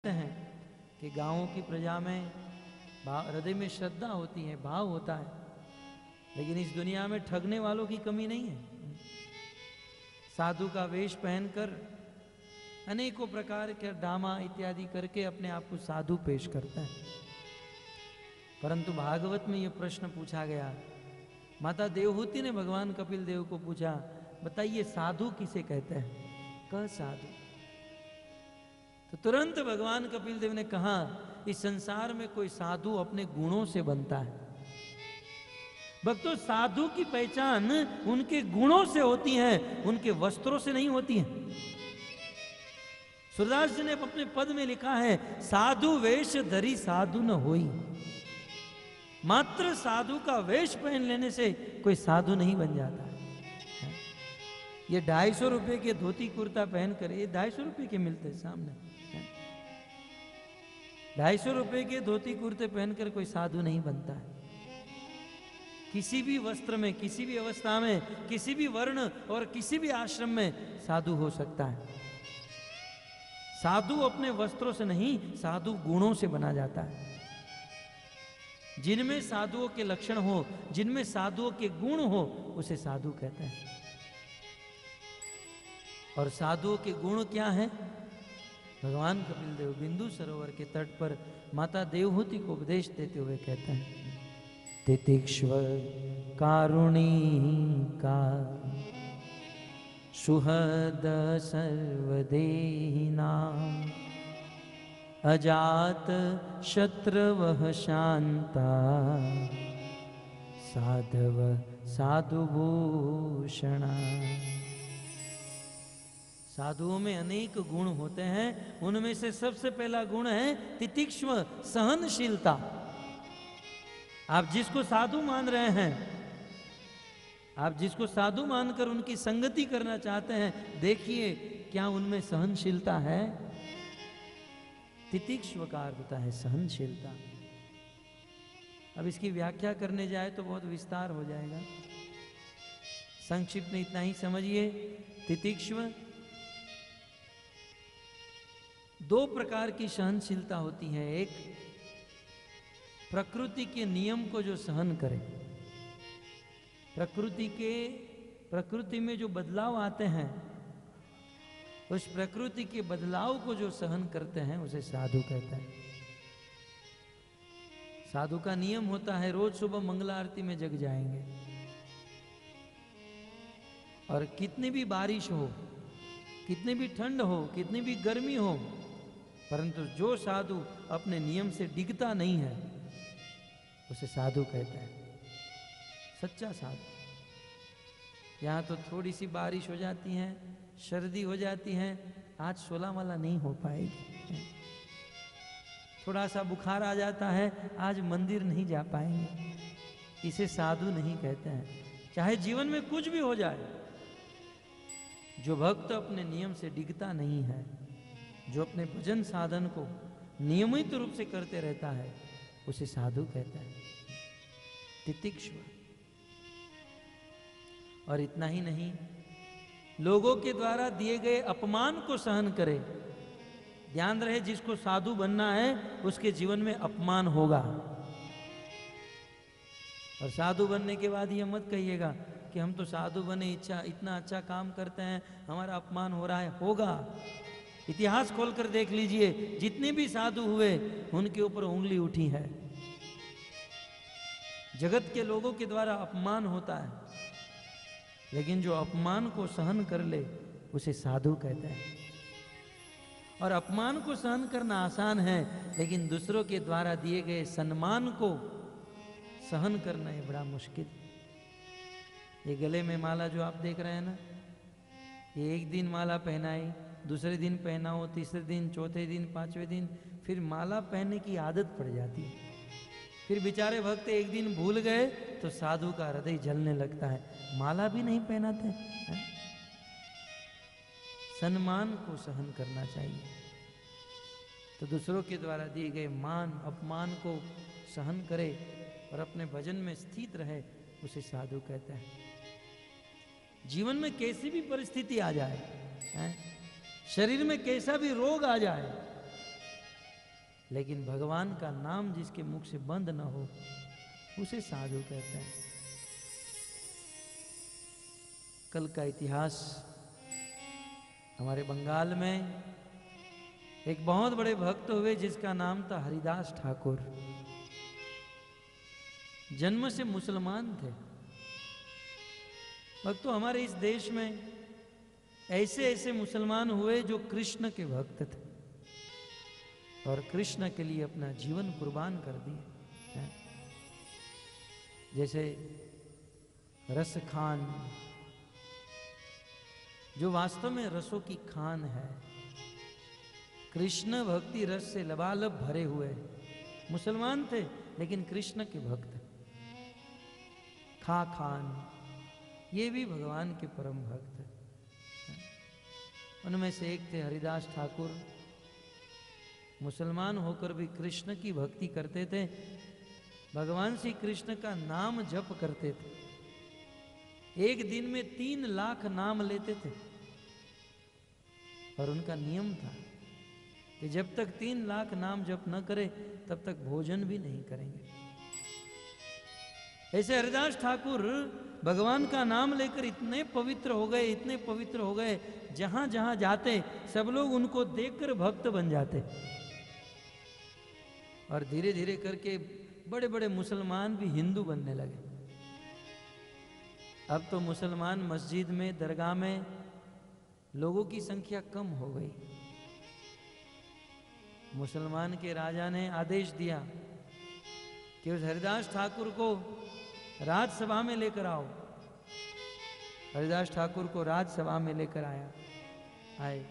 हैं कि गांवों की प्रजा में हृदय में श्रद्धा होती है, भाव होता है, लेकिन इस दुनिया में ठगने वालों की कमी नहीं है। साधु का वेश पहनकर अनेकों प्रकार के ड्रामा इत्यादि करके अपने आप को साधु पेश करता है। परंतु भागवत में यह प्रश्न पूछा गया, माता देवहूति ने भगवान कपिल देव को पूछा, बताइए साधु किसे कहते हैं? कह साधु। तो तुरंत भगवान कपिल देव ने कहा, इस संसार में कोई साधु अपने गुणों से बनता है। भक्तों, साधु की पहचान उनके गुणों से होती है, उनके वस्त्रों से नहीं होती है। सूरदास जी ने अपने पद में लिखा है, साधु वेश धरी साधु न होई। मात्र साधु का वेश पहन लेने से कोई साधु नहीं बन जाता। ये 250 रुपए के धोती कुर्ता पहनकर, ये 250 रुपए के मिलते सामने, 250 रुपए के धोती कुर्ते पहनकर कोई साधु नहीं बनता है। किसी भी वस्त्र में, किसी भी अवस्था में, किसी भी वर्ण और किसी भी आश्रम में साधु हो सकता है। साधु अपने वस्त्रों से नहीं, साधु गुणों से बना जाता है। जिनमें साधुओं के लक्षण हो, जिनमें साधुओं के गुण हो, उसे साधु कहते हैं। और साधुओं के गुण क्या है? भगवान कपिल देव बिंदु सरोवर के तट पर माता देवहूति को उपदेश देते हुए कहते हैं, तितिक्ष्व कारुणिका सुहृद सर्वदेहिनां अजात शत्रवः शांता साधव साधुभूषणा। साधुओं में अनेक गुण होते हैं, उनमें से सबसे पहला गुण है तितिक्ष्व, सहनशीलता। आप जिसको साधु मान रहे हैं, आप जिसको साधु मानकर उनकी संगति करना चाहते हैं, देखिए क्या उनमें सहनशीलता है। तितिक्ष्व का अर्थ होता है सहनशीलता। अब इसकी व्याख्या करने जाए तो बहुत विस्तार हो जाएगा, संक्षिप्त में इतना ही समझिए। तितिक्ष्व, दो प्रकार की सहनशीलता होती है। एक, प्रकृति के नियम को जो सहन करे, प्रकृति में जो बदलाव आते हैं, उस प्रकृति के बदलाव को जो सहन करते हैं, उसे साधु कहते हैं। साधु का नियम होता है, रोज सुबह मंगला आरती में जग जाएंगे, और कितनी भी बारिश हो, कितनी भी ठंड हो, कितनी भी गर्मी हो, परंतु जो साधु अपने नियम से डिगता नहीं है, उसे साधु कहते हैं, सच्चा साधु। यहां तो थोड़ी सी बारिश हो जाती है, सर्दी हो जाती है, आज 16 माला नहीं हो पाएगी। थोड़ा सा बुखार आ जाता है, आज मंदिर नहीं जा पाएंगे, इसे साधु नहीं कहते हैं। चाहे जीवन में कुछ भी हो जाए, जो भक्त अपने नियम से डिगता नहीं है, जो अपने भजन साधन को नियमित रूप से करते रहता है, उसे साधु कहते हैं, तितिक्ष्व। और इतना ही नहीं, लोगों के द्वारा दिए गए अपमान को सहन करे। ध्यान रहे, जिसको साधु बनना है उसके जीवन में अपमान होगा। और साधु बनने के बाद ये मत कहिएगा कि हम तो साधु बने, इतना अच्छा काम करते हैं, हमारा अपमान हो रहा है। होगा। इतिहास खोलकर देख लीजिए, जितने भी साधु हुए उनके ऊपर उंगली उठी है। जगत के लोगों के द्वारा अपमान होता है, लेकिन जो अपमान को सहन कर ले उसे साधु कहते हैं। और अपमान को सहन करना आसान है, लेकिन दूसरों के द्वारा दिए गए सम्मान को सहन करना है बड़ा मुश्किल। ये गले में माला जो आप देख रहे हैं ना, ये एक दिन माला पहनाई, दूसरे दिन पहनाओ, तीसरे दिन, चौथे दिन, पांचवें दिन, फिर माला पहनने की आदत पड़ जाती है। फिर बेचारे भक्त एक दिन भूल गए तो साधु का हृदय जलने लगता है, माला भी नहीं पहनाते हैं। सम्मान को सहन करना चाहिए। तो दूसरों के द्वारा दिए गए मान अपमान को सहन करे और अपने भजन में स्थित रहे, उसे साधु कहते हैं। जीवन में कैसी भी परिस्थिति आ जाए, शरीर में कैसा भी रोग आ जाए, लेकिन भगवान का नाम जिसके मुख से बंद न हो उसे साधु कहते हैं। कल का इतिहास, हमारे बंगाल में एक बहुत बड़े भक्त हुए जिसका नाम था हरिदास ठाकुर। जन्म से मुसलमान थे। भक्तों, हमारे इस देश में ऐसे ऐसे मुसलमान हुए जो कृष्ण के भक्त थे और कृष्ण के लिए अपना जीवन कुर्बान कर दिए। जैसे रस खान, जो वास्तव में रसों की खान है, कृष्ण भक्ति रस से लबालब भरे हुए मुसलमान थे लेकिन कृष्ण के भक्त। खा खान, ये भी भगवान के परम भक्त। उनमें से एक थे हरिदास ठाकुर। मुसलमान होकर भी कृष्ण की भक्ति करते थे, भगवान श्री कृष्ण का नाम जप करते थे। एक दिन में 3 लाख नाम लेते थे और उनका नियम था कि जब तक 3 लाख नाम जप न करे तब तक भोजन भी नहीं करेंगे। ऐसे हरिदास ठाकुर भगवान का नाम लेकर इतने पवित्र हो गए, इतने पवित्र हो गए, जहां जहां जाते सब लोग उनको देखकर भक्त बन जाते। और धीरे धीरे करके बड़े बड़े मुसलमान भी हिंदू बनने लगे। अब तो मुसलमान मस्जिद में, दरगाह में लोगों की संख्या कम हो गई। मुसलमान के राजा ने आदेश दिया कि उस हरिदास ठाकुर को राजसभा में लेकर आओ। हरिदास ठाकुर को राजसभा में लेकर आए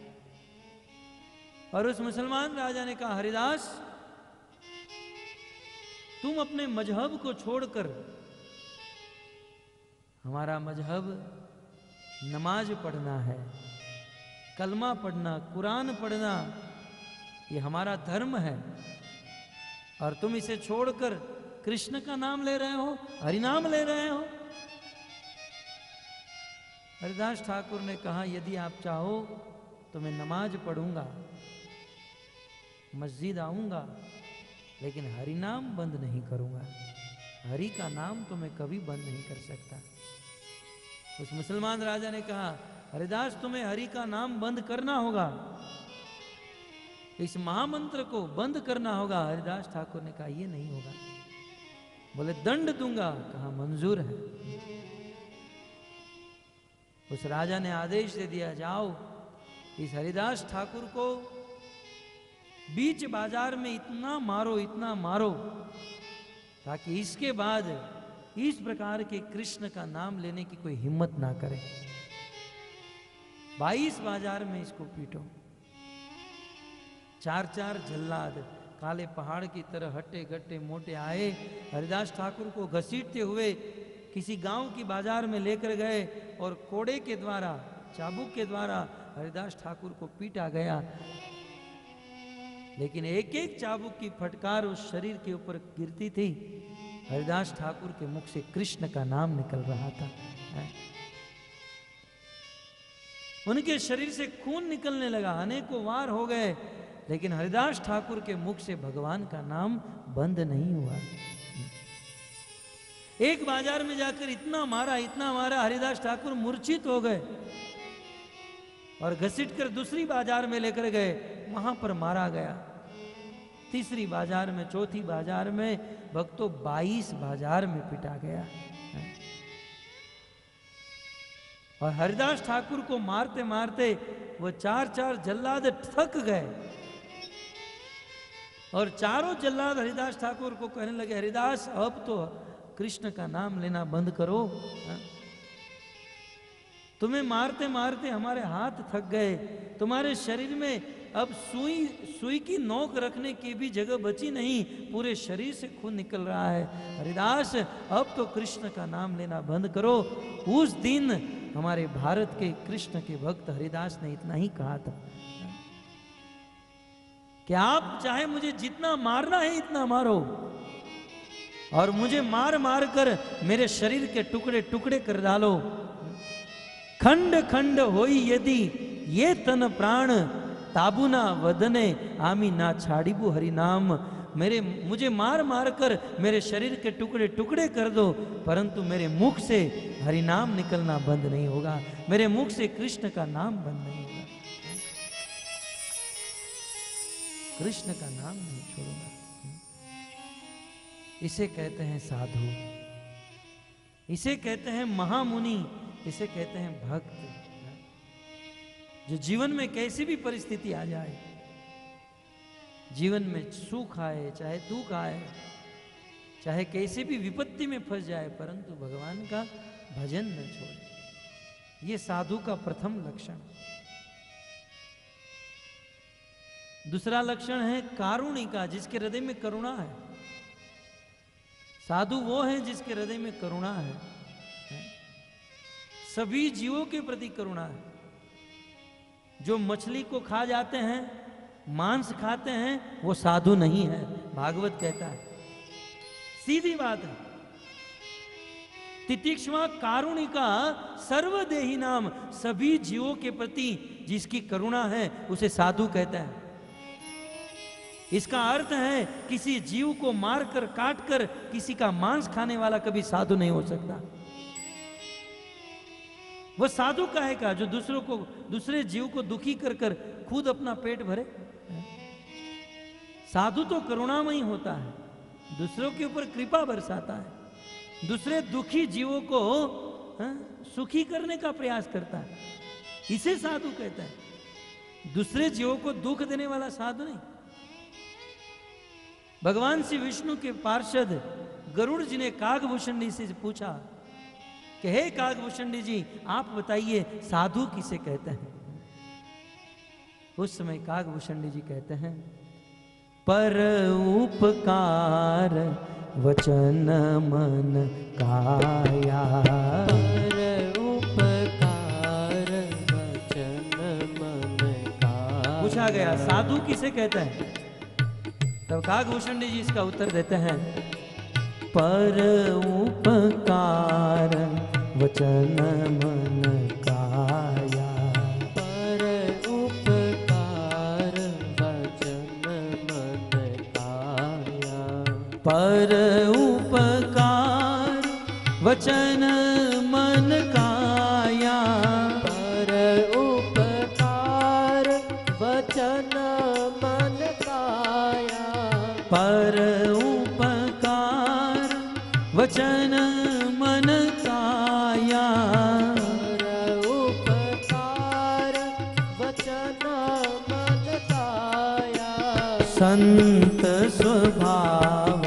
और उस मुसलमान राजा ने कहा, हरिदास, तुम अपने मजहब को छोड़कर, हमारा मजहब नमाज पढ़ना है, कलमा पढ़ना, कुरान पढ़ना, ये हमारा धर्म है, और तुम इसे छोड़कर कृष्ण का नाम ले रहे हो, हरिनाम ले रहे हो। हरिदास ठाकुर ने कहा, यदि आप चाहो तो मैं नमाज पढ़ूंगा, मस्जिद आऊंगा, लेकिन हरिनाम बंद नहीं करूंगा। हरि का नाम तो मैं कभी बंद नहीं कर सकता। उस मुसलमान राजा ने कहा, हरिदास, तुम्हें हरि का नाम बंद करना होगा, इस महामंत्र को बंद करना होगा। हरिदास ठाकुर ने कहा, ये नहीं होगा। बोले, दंड दूंगा। कहा, मंजूर है। उस राजा ने आदेश दे दिया, जाओ इस हरिदास ठाकुर को बीच बाजार में इतना मारो ताकि इसके बाद इस प्रकार के कृष्ण का नाम लेने की कोई हिम्मत ना करे। 22 बाजार में इसको पीटो। 4 जल्लाद काले पहाड़ की तरह हट्टे गट्टे मोटे आए, हरिदास ठाकुर को घसीटते हुए किसी गांव की बाजार में लेकर गए और कोड़े के द्वारा, चाबुक के द्वारा हरिदास ठाकुर को पीटा गया। लेकिन एक एक चाबुक की फटकार उस शरीर के ऊपर गिरती थी। हरिदास ठाकुर के मुख से कृष्ण का नाम निकल रहा था। उनके शरीर से खून निकलने लगा, अनेकों वार हो गए, लेकिन हरिदास ठाकुर के मुख से भगवान का नाम बंद नहीं हुआ। एक बाजार में जाकर इतना मारा, हरिदास ठाकुर मूर्छित हो गए और घसीटकर दूसरी बाजार में लेकर गए, वहां पर मारा गया। तीसरी बाजार में, चौथी बाजार में, भक्तों 22 बाजार में पिटा गया। और हरिदास ठाकुर को मारते मारते वो 4 जल्लाद थक गए और चारों जल्लाद हरिदास ठाकुर को कहने लगे, हरिदास, अब तो कृष्ण का नाम लेना बंद करो। तुम्हें मारते मारते हमारे हाथ थक गए, तुम्हारे शरीर में अब सुई की नोक रखने की भी जगह बची नहीं, पूरे शरीर से खून निकल रहा है। हरिदास, अब तो कृष्ण का नाम लेना बंद करो। उस दिन हमारे भारत के कृष्ण के भक्त हरिदास ने इतना ही कहा था कि आप चाहे मुझे जितना मारना है इतना मारो, और मुझे मार मार कर मेरे शरीर के टुकड़े टुकड़े कर डालो। खंड खंड होई यदि ये तन प्राण, ताबुना वदने आमी ना छाड़ीबू हरि नाम। मुझे मार मार कर मेरे शरीर के टुकड़े टुकड़े कर दो, परंतु मेरे मुख से हरि नाम निकलना बंद नहीं होगा, मेरे मुख से कृष्ण का नाम बंद नहीं होगा, कृष्ण का नाम नहीं छोड़ूंगा। इसे कहते हैं साधु, इसे कहते हैं महामुनि, इसे कहते हैं भक्त, जो जीवन में कैसी भी परिस्थिति आ जाए, जीवन में सुख आए चाहे दुख आए, चाहे कैसी भी विपत्ति में फंस जाए, परंतु भगवान का भजन न छोड़े। ये साधु का प्रथम लक्षण। दूसरा लक्षण है कारुणिका, जिसके हृदय में करुणा है। साधु वो है जिसके हृदय में करुणा है, सभी जीवों के प्रति करुणा है। जो मछली को खा जाते हैं, मांस खाते हैं, वो साधु नहीं है, भागवत कहता है, सीधी बात है। तितिक्षमा कारुणिका सर्वदेही नाम, सभी जीवों के प्रति जिसकी करुणा है उसे साधु कहता है। इसका अर्थ है किसी जीव को मारकर काटकर किसी का मांस खाने वाला कभी साधु नहीं हो सकता। वह साधु कहेगा जो दूसरे जीव को दुखी कर कर खुद अपना पेट भरे। साधु तो करुणामयी होता है, दूसरों के ऊपर कृपा बरसाता है, दूसरे दुखी जीवों को सुखी करने का प्रयास करता है, इसे साधु कहता है। दूसरे जीवों को दुख देने वाला साधु नहीं। भगवान श्री विष्णु के पार्षद गरुड़ जी ने कागभूषण जी से पूछा कि हे कागभूषण जी, आप बताइए साधु किसे कहते हैं। उस समय कागभूषण जी कहते हैं, पर उपकार वचन मन काया, पर उपकार वचन मन काया। पूछा गया साधु किसे कहते हैं, तब कागभूषण जी इसका उत्तर देते हैं, पर उपकार वचन मन काया, पर उपकार वचन मन काया, पर उपकार वचन मन काया, पर उपकार वचन मन काया, पर उपकार वचन मन काया, पर उपकार वचन मन काया, संत स्वभाव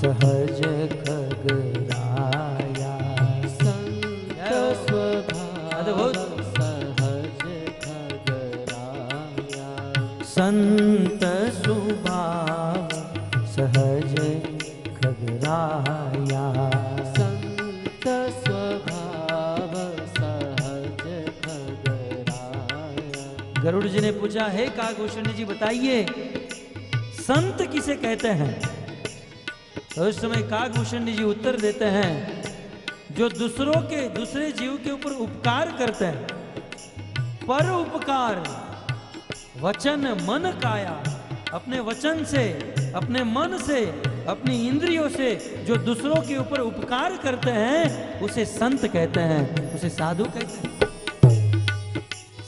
सहज खगराया, संत स्वभाव सहज खगराया, संत स्वभाव सहज खगराया, संत स्वभाव सहज खगराया। गरुड़ जी ने पूछा, हे कागभूषण जी बताइए संत किसे कहते हैं। तो उस समय कागभूषण जी उत्तर देते हैं, जो दूसरे जीव के ऊपर उपकार करते हैं, पर उपकार वचन मन काया, अपने वचन से, अपने मन से, अपनी इंद्रियों से जो दूसरों के ऊपर उपकार करते हैं उसे संत कहते हैं, उसे साधु कहते हैं।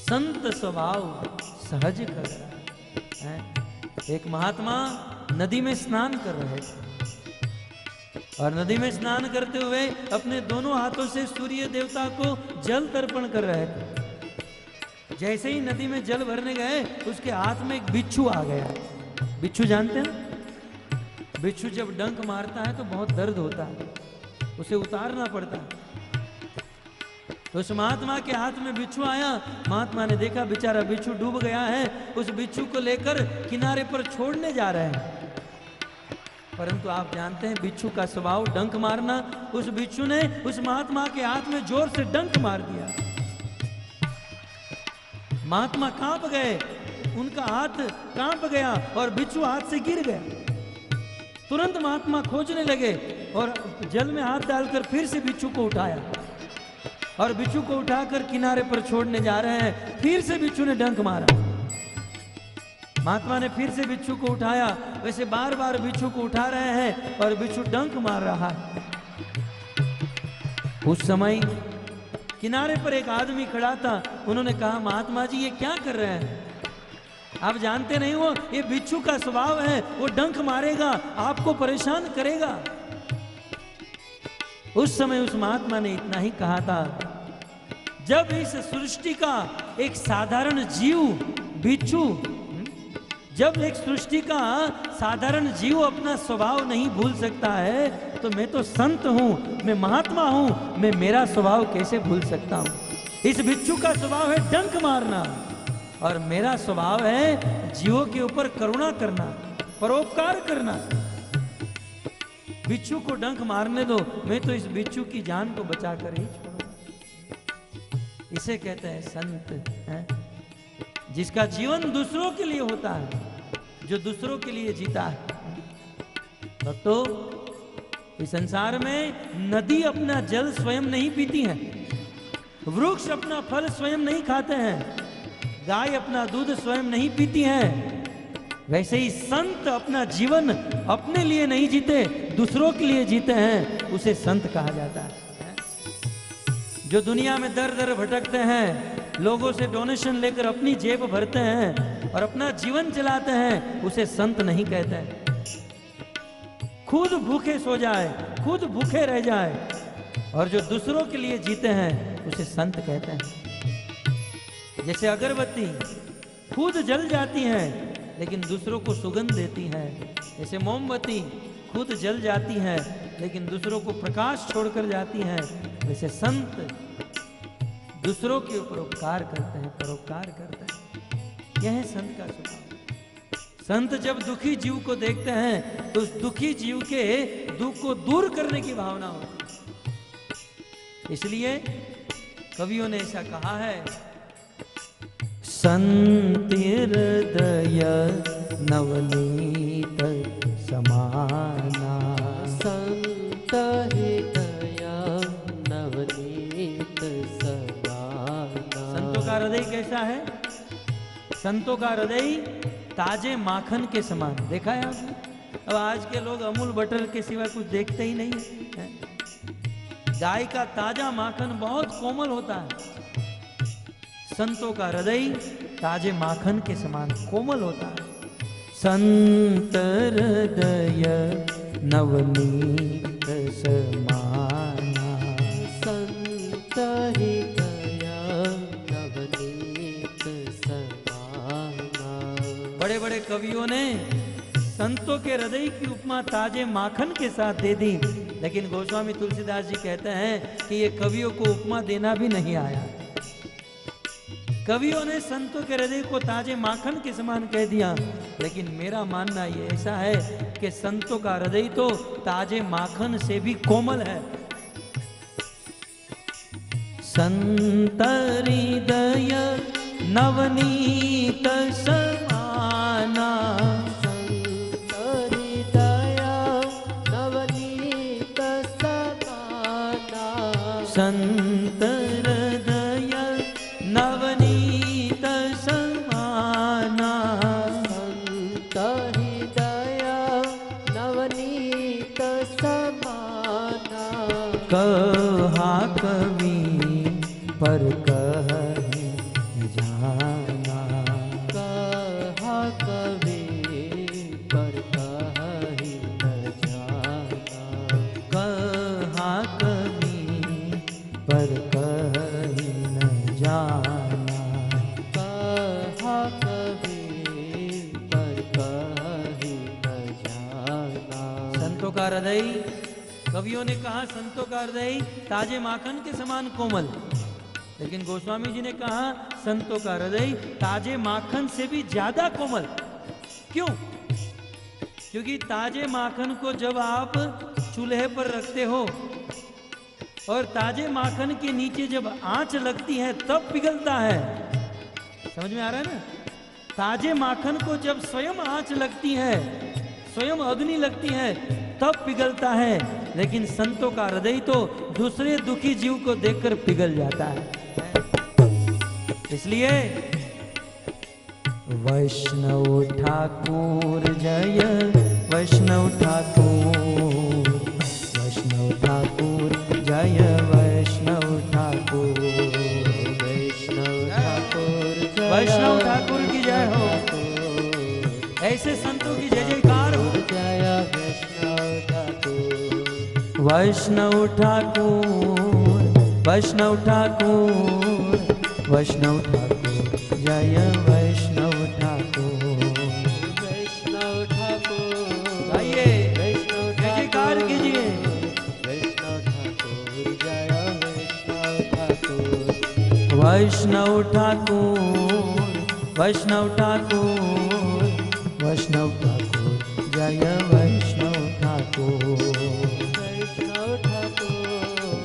संत स्वभाव सहज कर रहा है। एक महात्मा नदी में स्नान कर रहे थे और नदी में स्नान करते हुए अपने दोनों हाथों से सूर्य देवता को जल तर्पण कर रहे थे। जैसे ही नदी में जल भरने गए, उसके हाथ में एक बिच्छू आ गया। बिच्छू जानते हैं, बिच्छू जब डंक मारता है तो बहुत दर्द होता है, उसे उतारना पड़ता है। तो उस महात्मा के हाथ में बिच्छू आया, महात्मा ने देखा बेचारा बिच्छू डूब गया है, उस बिच्छू को लेकर किनारे पर छोड़ने जा रहे हैं। परंतु आप जानते हैं बिच्छू का स्वभाव डंक मारना। उस बिच्छू ने उस महात्मा के हाथ में जोर से डंक मार दिया। महात्मा कांप गए, उनका हाथ कांप गया और बिच्छू हाथ से गिर गया। तुरंत महात्मा खोजने लगे और जल में हाथ डालकर फिर से बिच्छू को उठाया और बिच्छू को उठाकर किनारे पर छोड़ने जा रहे हैं, फिर से बिच्छू ने डंक मारा। महात्मा ने फिर से बिच्छू को उठाया। वैसे बार बार बिच्छू को उठा रहे हैं और बिच्छू डंक मार रहा है। उस समय किनारे पर एक आदमी खड़ा था। उन्होंने कहा, महात्मा जी ये क्या कर रहे हैं? आप जानते नहीं हो ये बिच्छू का स्वभाव है, वो डंक मारेगा, आपको परेशान करेगा। उस समय उस महात्मा ने इतना ही कहा था, जब इस सृष्टि का एक साधारण जीव बिच्छू, जब एक सृष्टि का साधारण जीव अपना स्वभाव नहीं भूल सकता है, तो मैं तो संत हूं, मैं महात्मा हूं, मैं मेरा स्वभाव कैसे भूल सकता हूं? इस बिच्छू का स्वभाव है डंक मारना और मेरा स्वभाव है जीवों के ऊपर करुणा करना, परोपकार करना। बिच्छू को डंक मारने दो, मैं तो इस बिच्छू की जान को बचा कर ही छोड़ूंगा। इसे कहते हैं संत है, जिसका जीवन दूसरों के लिए होता है, जो दूसरों के लिए जीता है। भक्तों, इस संसार में नदी अपना जल स्वयं नहीं पीती है, वृक्ष अपना फल स्वयं नहीं खाते हैं, गाय अपना दूध स्वयं नहीं पीती है। वैसे ही संत अपना जीवन अपने लिए नहीं जीते, दूसरों के लिए जीते हैं, उसे संत कहा जाता है। जो दुनिया में दर दर भटकते हैं, लोगों से डोनेशन लेकर अपनी जेब भरते हैं और अपना जीवन चलाते हैं, उसे संत नहीं कहते हैं। खुद भूखे सो जाए, खुद भूखे रह जाए और जो दूसरों के लिए जीते हैं, उसे संत कहते हैं। जैसे अगरबत्ती खुद जल जाती है लेकिन दूसरों को सुगंध देती है, जैसे मोमबत्ती खुद जल जाती है लेकिन दूसरों को प्रकाश छोड़कर जाती है, वैसे संत दूसरों के ऊपर उपकार करते हैं, परोपकार करते हैं। यह है संत का स्वभाव। संत जब दुखी जीव को देखते हैं तो उस दुखी जीव के दुख को दूर करने की भावना होती है। इसलिए कवियों ने ऐसा कहा है, संतिर्दय नवनीत समाना, संत हृदय नवनीत समाना। संतों का हृदय कैसा है? संतों का हृदय ताजे माखन के समान। देखा है आपने? अब आज के लोग अमूल बटर के सिवा कुछ देखते ही नहीं है। गाय का ताजा माखन बहुत कोमल होता है, संतों का हृदय ताजे माखन के समान कोमल होता है। संत हृदय नवनीत समाना, संत हृदय नवनीत समाना। बड़े बड़े कवियों ने संतों के हृदय की उपमा ताजे माखन के साथ दे दी, लेकिन गोस्वामी तुलसीदास जी कहते हैं कि ये कवियों को उपमा देना भी नहीं आया। कवियों ने संतों के हृदय को ताजे माखन के समान कह दिया, लेकिन मेरा मानना ये ऐसा है कि संतों का हृदय तो ताजे माखन से भी कोमल है। संत हृदय नवनीत समाना, संत हृदय नवनीत समाना, संत हृदय नवनीत समाना, संत हृदय नवनीत समाना। कहा कवि पर कहीं जाना, कहा कवि पर कहीं न जाना, कहा कवि पर कहीं न जाना, कहा कवि पर कहीं न जाना। संतों का हृदय, कवियों ने कहा संतों का हृदय ताजे माखन के समान कोमल, लेकिन गोस्वामी जी ने कहा संतों का हृदय ताजे माखन से भी ज्यादा कोमल। क्यों? क्योंकि ताजे माखन को जब आप चूल्हे पर रखते हो और ताजे माखन के नीचे जब आंच लगती है तब पिघलता है। समझ में आ रहा है ना? ताजे माखन को जब स्वयं आंच लगती है, स्वयं अग्नि लगती है, तब पिघलता है, लेकिन संतों का हृदय तो दूसरे दुखी जीव को देखकर पिघल जाता है। इसलिए वैष्णव ठाकुर जय वैष्णव ठाकुर, वैष्णव ठाकुर जय वैष्णव ठाकुर, वैष्णव ठाकुर जय वैष्णव ठाकुर की जय हो। ऐसे संतों की जय जयकार हो। जय वैष्णव ठाकुर, वैष्णव ठाकुर, वैष्णव ठाकुर, वैष्णव ठाकुर जय वैष्णव ठाकुर, वैष्णव ठाकुर, आइए वैष्णव जय जयकार कीजिए। वैष्णव ठाकुर जय वैष्णव ठाकुर, वैष्णव ठाकुर, वैष्णव ठाकुर, वैष्णव ठाकुर जय वैष्णव ठाकुर, वैष्णव ठाकुर,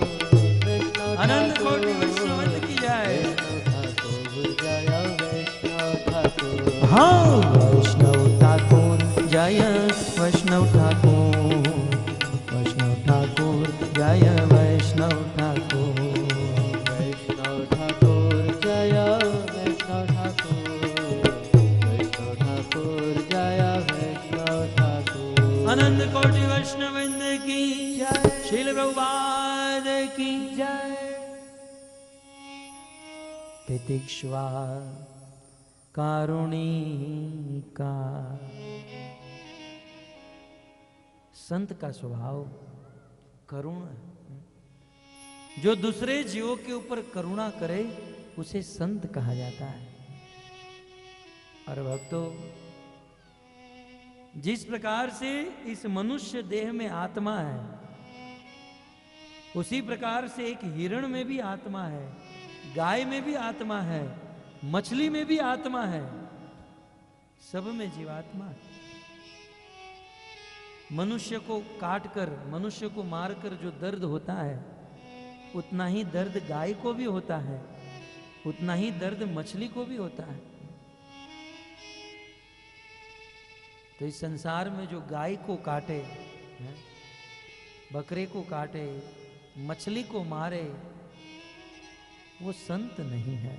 वैष्णव अनंत कोटि वैष्णव की जय। ठाकुर जय वैष्णव ठाकुर, हाँ वैष्णव ठाकुर जय वैष्णव ठाकुर, वैष्णव ठाकुर जय वैष्णव ठाकुर, वैष्णव ठाकुर जय वैष्णव ठाकुर, वैष्णव ठाकुर जय वैष्णव ठाकुर, अनंत कोटि वैष्णव की जय, श्रील प्रभुपाद की जय। तितिक्ष्वा कारुणिका, संत का स्वभाव करुण, जो दूसरे जीवों के ऊपर करुणा करे उसे संत कहा जाता है। और भक्तों, जिस प्रकार से इस मनुष्य देह में आत्मा है, उसी प्रकार से एक हिरण में भी आत्मा है, गाय में भी आत्मा है, मछली में भी आत्मा है, सब में जीवात्मा है। मनुष्य को काटकर, मनुष्य को मारकर जो दर्द होता है, उतना ही दर्द गाय को भी होता है, उतना ही दर्द मछली को भी होता है। तो इस संसार में जो गाय को काटे, बकरे को काटे, मछली को मारे, वो संत नहीं है।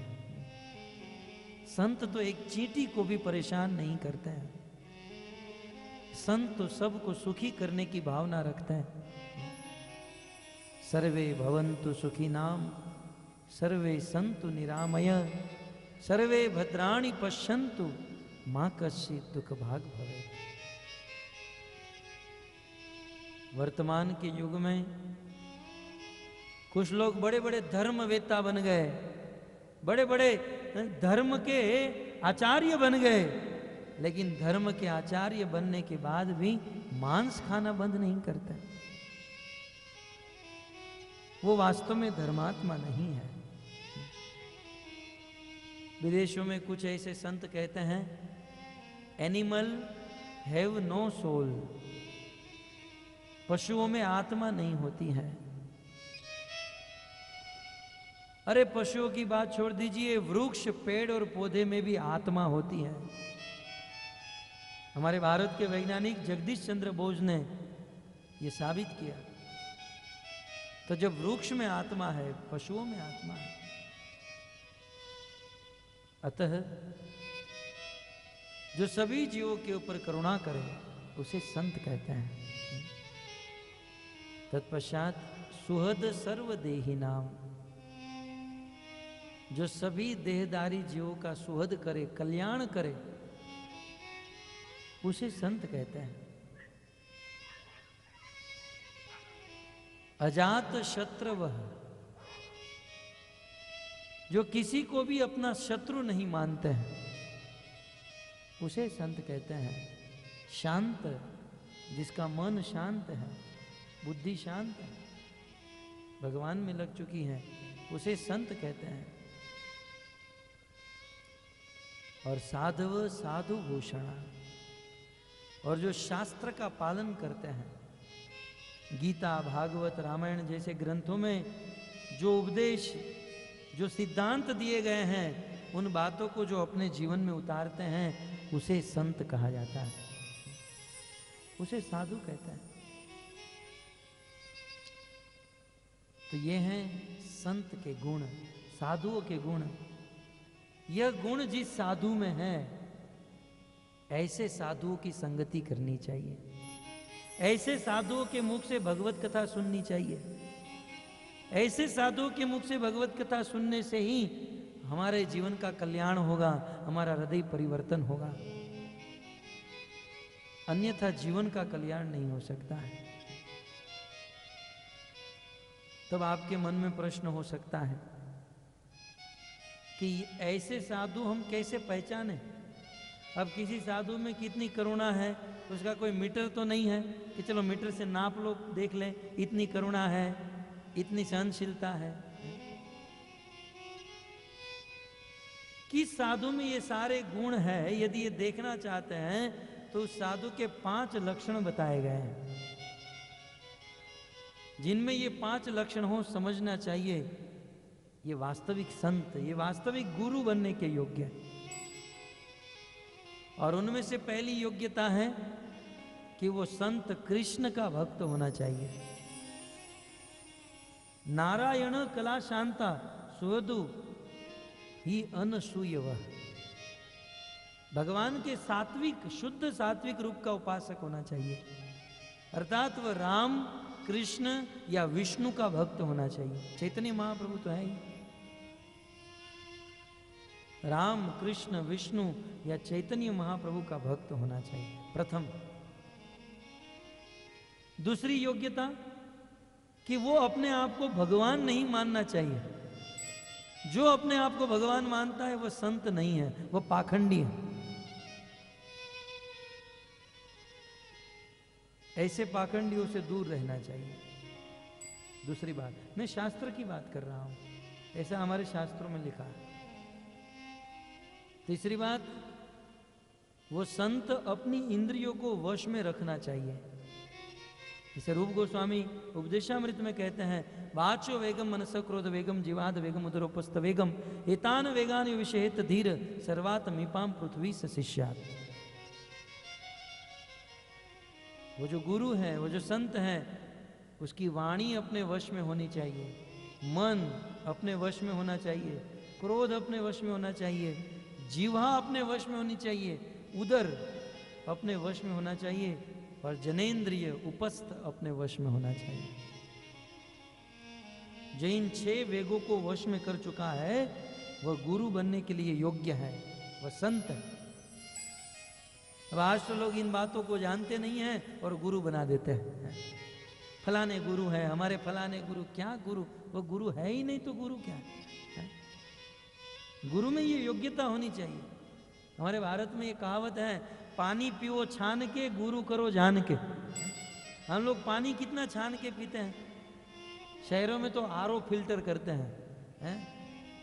संत तो एक चींटी को भी परेशान नहीं करते हैं। संत तो सबको सुखी करने की भावना रखते हैं। सर्वे भवन्तु सुखिनाम, सर्वे सन्तु निरामय, सर्वे भद्राणि पश्यन्तु मां कश्चित् दुख भाग भवे। वर्तमान के युग में कुछ लोग बड़े बड़े धर्मवेत्ता बन गए, बड़े बड़े धर्म के आचार्य बन गए, लेकिन धर्म के आचार्य बनने के बाद भी मांस खाना बंद नहीं करते। वो वास्तव में धर्मात्मा नहीं है। विदेशों में कुछ ऐसे संत कहते हैं, एनिमल हैव नो सोल, पशुओं में आत्मा नहीं होती है। अरे पशुओं की बात छोड़ दीजिए, वृक्ष, पेड़ और पौधे में भी आत्मा होती है। हमारे भारत के वैज्ञानिक जगदीश चंद्र बोस ने यह साबित किया। तो जब वृक्ष में आत्मा है, पशुओं में आत्मा है। अतः जो सभी जीवों के ऊपर करुणा करे उसे संत कहते हैं। तत्पश्चात सुहद सर्वदेही नाम, जो सभी देहधारी जीवों का सुहद करे, कल्याण करे, उसे संत कहते हैं। अजात शत्रवः, जो किसी को भी अपना शत्रु नहीं मानते हैं, उसे संत कहते हैं। शांत, जिसका मन शांत है, बुद्धि शांत है, भगवान में लग चुकी है, उसे संत कहते हैं। और साधव साधु भूषणा, और जो शास्त्र का पालन करते हैं, गीता, भागवत, रामायण जैसे ग्रंथों में जो उपदेश, जो सिद्धांत दिए गए हैं, उन बातों को जो अपने जीवन में उतारते हैं, उसे संत कहा जाता है, उसे साधु कहते हैं। तो ये हैं संत के गुण, साधुओं के गुण। यह गुण जिस साधु में है ऐसे साधुओं की संगति करनी चाहिए, ऐसे साधुओं के मुख से भगवत कथा सुननी चाहिए। ऐसे साधुओं के मुख से भगवत कथा सुनने से ही हमारे जीवन का कल्याण होगा, हमारा हृदय परिवर्तन होगा, अन्यथा जीवन का कल्याण नहीं हो सकता है। तब आपके मन में प्रश्न हो सकता है कि ऐसे साधु हम कैसे पहचाने? अब किसी साधु में कितनी करुणा है, उसका कोई मीटर तो नहीं है कि चलो मीटर से नाप लो, देख लें इतनी करुणा है, इतनी सहनशीलता है। किस साधु में ये सारे गुण है, यदि ये देखना चाहते हैं तो उस साधु के 5 लक्षण बताए गए हैं, जिनमें ये 5 लक्षण हो समझना चाहिए ये वास्तविक संत, ये वास्तविक गुरु बनने के योग्य है। और उनमें से पहली योग्यता है कि वो संत कृष्ण का भक्त होना चाहिए। नारायण कला शांता सुहदु ही अनसूय वह, भगवान के सात्विक शुद्ध सात्विक रूप का उपासक होना चाहिए, अर्थात वह राम कृष्ण या विष्णु का भक्त होना चाहिए। चैतन्य महाप्रभु तो है ही, राम कृष्ण विष्णु या चैतन्य महाप्रभु का भक्त होना चाहिए प्रथम। दूसरी योग्यता कि वो अपने आप को भगवान नहीं मानना चाहिए। जो अपने आप को भगवान मानता है वह संत नहीं है, वह पाखंडी है। ऐसे पाखंडियों से दूर रहना चाहिए। दूसरी बात, मैं शास्त्र की बात कर रहा हूं, ऐसा हमारे शास्त्रों में लिखा है। तीसरी बात, वो संत अपनी इंद्रियों को वश में रखना चाहिए। इसे रूप गोस्वामी उपदेशामृत में कहते हैं, वाचो वेगम मनस क्रोध वेगम जिवाद वेगम उदरोपस्थ वेगम एतान वेगान विषेत धीर सर्वात्मीपाम पृथ्वी शिष्यात। वो जो गुरु है, वो जो संत है, उसकी वाणी अपने वश में होनी चाहिए, मन अपने वश में होना चाहिए, क्रोध अपने वश में होना चाहिए, जीवा अपने वश में होनी चाहिए, उदर अपने वश में होना चाहिए और जनेंद्रिय उपस्थ अपने वश में होना चाहिए। जो इन 6 वेगों को वश में कर चुका है वह गुरु बनने के लिए योग्य है, वह संत है। अब आज तो लोग इन बातों को जानते नहीं हैं और गुरु बना देते हैं। फलाने गुरु है, हमारे फलाने गुरु। क्या गुरु? वो गुरु है ही नहीं तो गुरु क्या है? गुरु में ये योग्यता होनी चाहिए। हमारे भारत में ये कहावत है, पानी पियो छान के, गुरु करो जान के। हम लोग पानी कितना छान के पीते हैं। शहरों में तो आरओ फिल्टर करते हैं,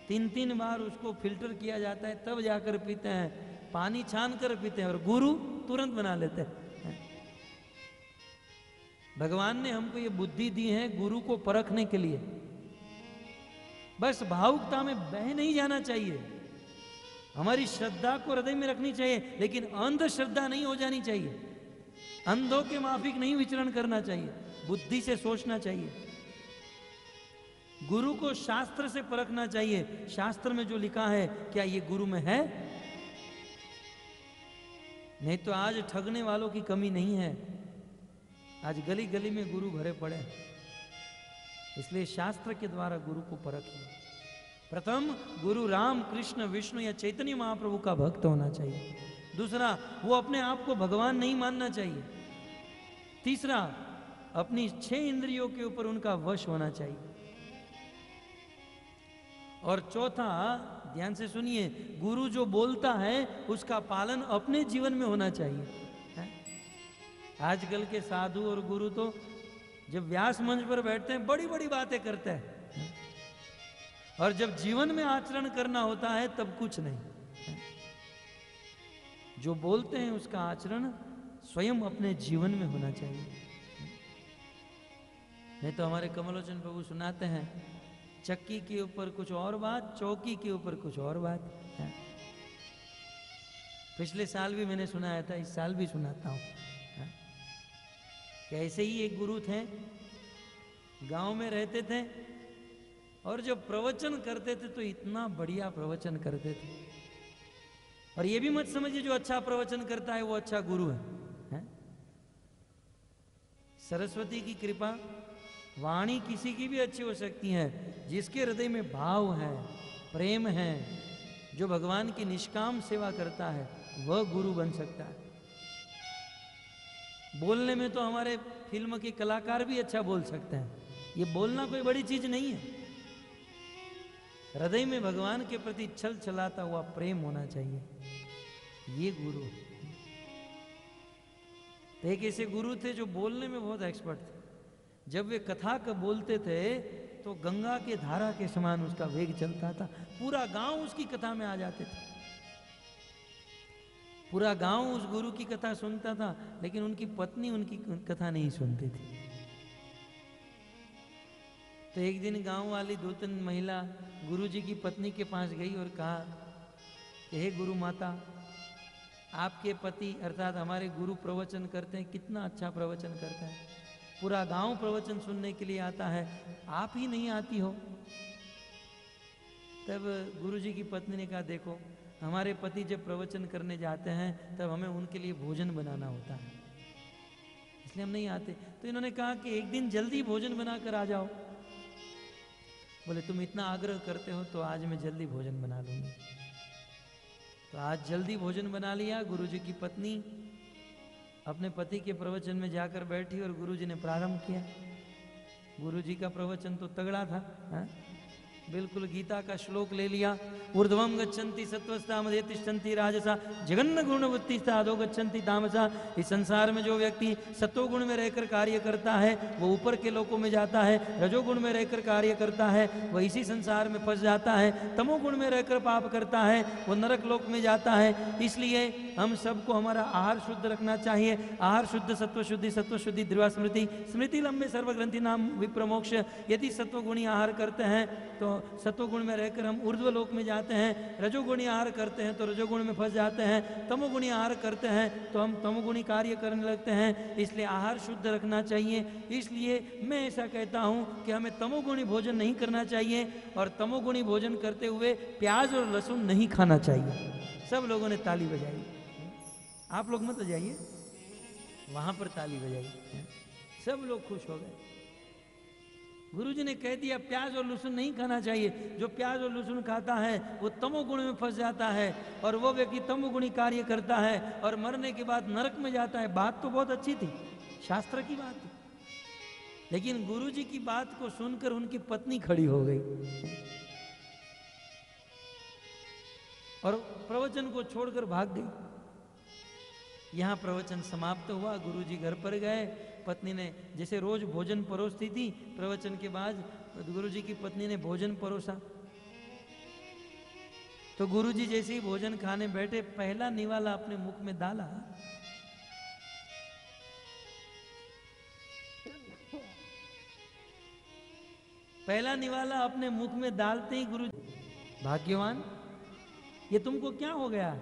3-3 बार उसको फिल्टर किया जाता है तब जाकर पीते हैं। पानी छान कर पीते हैं और गुरु तुरंत बना लेते हैं। भगवान ने हमको ये बुद्धि दी है गुरु को परखने के लिए। बस भावुकता में बह नहीं जाना चाहिए, हमारी श्रद्धा को हृदय में रखनी चाहिए, लेकिन अंधश्रद्धा नहीं हो जानी चाहिए। अंधों के माफिक नहीं विचरण करना चाहिए, बुद्धि से सोचना चाहिए। गुरु को शास्त्र से परखना चाहिए, शास्त्र में जो लिखा है क्या ये गुरु में है। नहीं तो आज ठगने वालों की कमी नहीं है, आज गली गली में गुरु भरे पड़े हैं। इसलिए शास्त्र के द्वारा गुरु को परखिए। प्रथम, गुरु राम कृष्ण विष्णु या चैतन्य महाप्रभु का भक्त होना चाहिए। दूसरा, वो अपने आप को भगवान नहीं मानना चाहिए। तीसरा, अपनी 6 इंद्रियों के ऊपर उनका वश होना चाहिए। और चौथा, ध्यान से सुनिए, गुरु जो बोलता है उसका पालन अपने जीवन में होना चाहिए। आजकल के साधु और गुरु तो जब व्यास मंच पर बैठते हैं बड़ी बड़ी बातें करते हैं, और जब जीवन में आचरण करना होता है तब कुछ नहीं। जो बोलते हैं उसका आचरण स्वयं अपने जीवन में होना चाहिए। नहीं तो हमारे कमलोचन प्रभु सुनाते हैं, चक्की के ऊपर कुछ और बात, चौकी के ऊपर कुछ और बात है। पिछले साल भी मैंने सुनाया था, इस साल भी सुनाता हूं। कैसे ही एक गुरु थे, गांव में रहते थे, और जब प्रवचन करते थे तो इतना बढ़िया प्रवचन करते थे। और ये भी मत समझिए जो अच्छा प्रवचन करता है वो अच्छा गुरु है? सरस्वती की कृपा, वाणी किसी की भी अच्छी हो सकती है, जिसके हृदय में भाव है, प्रेम है, जो भगवान की निष्काम सेवा करता है, वह गुरु बन सकता है। बोलने में तो हमारे फिल्म के कलाकार भी अच्छा बोल सकते हैं, ये बोलना कोई बड़ी चीज नहीं है। हृदय में भगवान के प्रति छल छलाता हुआ प्रेम होना चाहिए, ये गुरु। तो एक ऐसे गुरु थे जो बोलने में बहुत एक्सपर्ट थे। जब वे कथा का बोलते थे तो गंगा के धारा के समान उसका वेग चलता था, पूरा गांव उसकी कथा में आ जाते थे। पूरा गांव उस गुरु की कथा सुनता था, लेकिन उनकी पत्नी उनकी कथा नहीं सुनती थी। तो एक दिन गांव वाली 2-3 महिला गुरु जी की पत्नी के पास गई और कहा कि हे गुरु माता, आपके पति अर्थात हमारे गुरु प्रवचन करते हैं, कितना अच्छा प्रवचन करते हैं, पूरा गांव प्रवचन सुनने के लिए आता है, आप ही नहीं आती हो। तब गुरु जी की पत्नी ने कहा, देखो हमारे पति जब प्रवचन करने जाते हैं तब हमें उनके लिए भोजन बनाना होता है, इसलिए हम नहीं आते। तो इन्होंने कहा कि एक दिन जल्दी भोजन बनाकर आ जाओ। बोले तुम इतना आग्रह करते हो तो आज मैं जल्दी भोजन बना लूंगी। तो आज जल्दी भोजन बना लिया। गुरुजी की पत्नी अपने पति के प्रवचन में जाकर बैठी और गुरुजी ने प्रारंभ किया। गुरुजी का प्रवचन तो तगड़ा था, है? बिल्कुल गीता का श्लोक ले लिया। ऊर्ध्वम गच्छन्ति सत्त्वस्तामदे तिष्ठन्ति राजसा जगन्न गुणवृत्तिस्ता अधो गच्छन्ति तामसा। इस संसार में जो व्यक्ति सत्वगुण में रहकर कार्य करता है वो ऊपर के लोकों में जाता है, रजोगुण में रहकर कार्य करता है वह इसी संसार में फंस जाता है, तमोगुण में रहकर पाप करता है वो नरक लोक में जाता है। इसलिए हम सबको हमारा आहार शुद्ध रखना चाहिए। आहार शुद्ध, सत्व शुद्धि ध्रुवा स्मृति, स्मृति लंबे सर्वग्रंथि नाम विप्रमोक्ष। यदि सत्वगुणी आहार करते हैं तो सत्वगुण में रहकर हम ऊर्ध्व लोक में जाते हैं, रजोगुणी आहार करते हैं तो रजोगुण में फंस जाते हैं, तमोगुणी आहार करते हैं तो हम तमोगुणी कार्य करने लगते हैं। इसलिए आहार शुद्ध रखना चाहिए। इसलिए मैं ऐसा कहता हूं कि हमें तमोगुणी भोजन नहीं करना चाहिए और तमोगुणी भोजन करते हुए प्याज और लहसुन नहीं खाना चाहिए। सब लोगों ने ताली बजाई, आप लोग मत बजाइए, वहां पर ताली बजाई, सब लोग खुश हो गए। गुरुजी ने कह दिया प्याज और लहसुन नहीं खाना चाहिए। जो प्याज और लहसुन खाता है वो तमोगुण में फंस जाता है और वो व्यक्ति तमोगुणी कार्य करता है और मरने के बाद नरक में जाता है। बात तो बहुत अच्छी थी, शास्त्र की बात थी, लेकिन गुरुजी की बात को सुनकर उनकी पत्नी खड़ी हो गई और प्रवचन को छोड़कर भाग गई। यहां प्रवचन समाप्त हुआ। गुरुजी घर पर गए। पत्नी ने जैसे रोज भोजन परोसती थी, प्रवचन के बाद गुरुजी की पत्नी ने भोजन परोसा। तो गुरुजी जैसे ही भोजन खाने बैठे, पहला निवाला अपने मुख में डाला। पहला निवाला अपने मुख में डालते ही गुरु, भाग्यवान, ये तुमको क्या हो गया?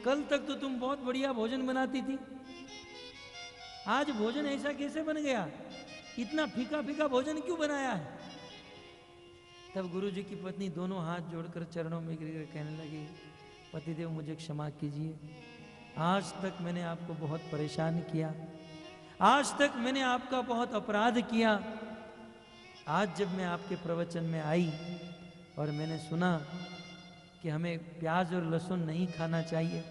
कल तक तो तुम बहुत बढ़िया भोजन बनाती थी, आज भोजन ऐसा कैसे बन गया? इतना फीका फीका भोजन क्यों बनाया है? तब गुरुजी की पत्नी दोनों हाथ जोड़कर चरणों में गिरकर कहने लगी, पतिदेव मुझे क्षमा कीजिए, आज तक मैंने आपको बहुत परेशान किया, आज तक मैंने आपका बहुत अपराध किया। आज जब मैं आपके प्रवचन में आई और मैंने सुना कि हमें प्याज और लहसुन नहीं खाना चाहिए,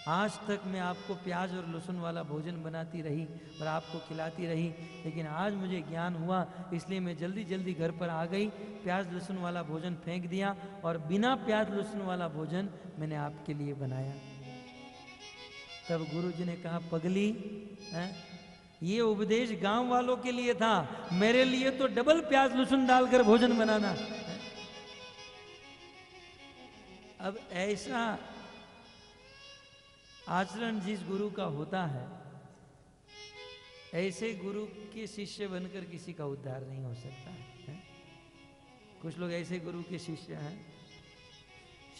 आज तक मैं आपको प्याज और लहसुन वाला भोजन बनाती रही और आपको खिलाती रही, लेकिन आज मुझे ज्ञान हुआ, इसलिए मैं जल्दी जल्दी घर पर आ गई, प्याज लहसुन वाला भोजन फेंक दिया और बिना प्याज लहसुन वाला भोजन मैंने आपके लिए बनाया। तब गुरुजी ने कहा, पगली, ये उपदेश गांव वालों के लिए था, मेरे लिए तो डबल प्याज लहसुन डालकर भोजन बनाना। अब ऐसा आचरण जिस गुरु का होता है, ऐसे गुरु के शिष्य बनकर किसी का उद्धार नहीं हो सकता है। कुछ लोग ऐसे गुरु के शिष्य हैं,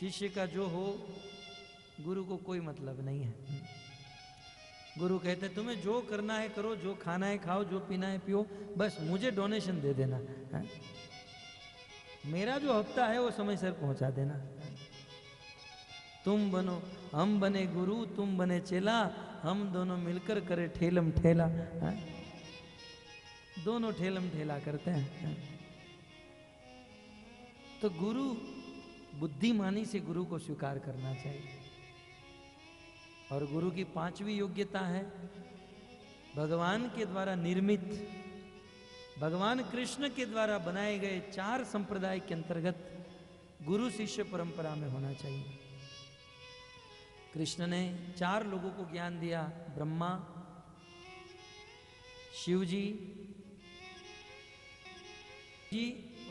शिष्य का जो हो गुरु को कोई मतलब नहीं है। गुरु कहते हैं तुम्हें जो करना है करो, जो खाना है खाओ, जो पीना है पियो, बस मुझे डोनेशन दे देना है? मेरा जो हफ्ता है वो समय सर पहुंचा देना। तुम बनो, हम बने गुरु, तुम बने चेला, हम दोनों मिलकर करे ठेलम ठेला। हाँ? दोनों ठेलम ठेला करते हैं। हाँ? तो गुरु, बुद्धिमानी से गुरु को स्वीकार करना चाहिए। और गुरु की पांचवी योग्यता है भगवान के द्वारा निर्मित, भगवान कृष्ण के द्वारा बनाए गए 4 संप्रदाय के अंतर्गत गुरु शिष्य परंपरा में होना चाहिए। कृष्ण ने 4 लोगों को ज्ञान दिया, ब्रह्मा, शिव जी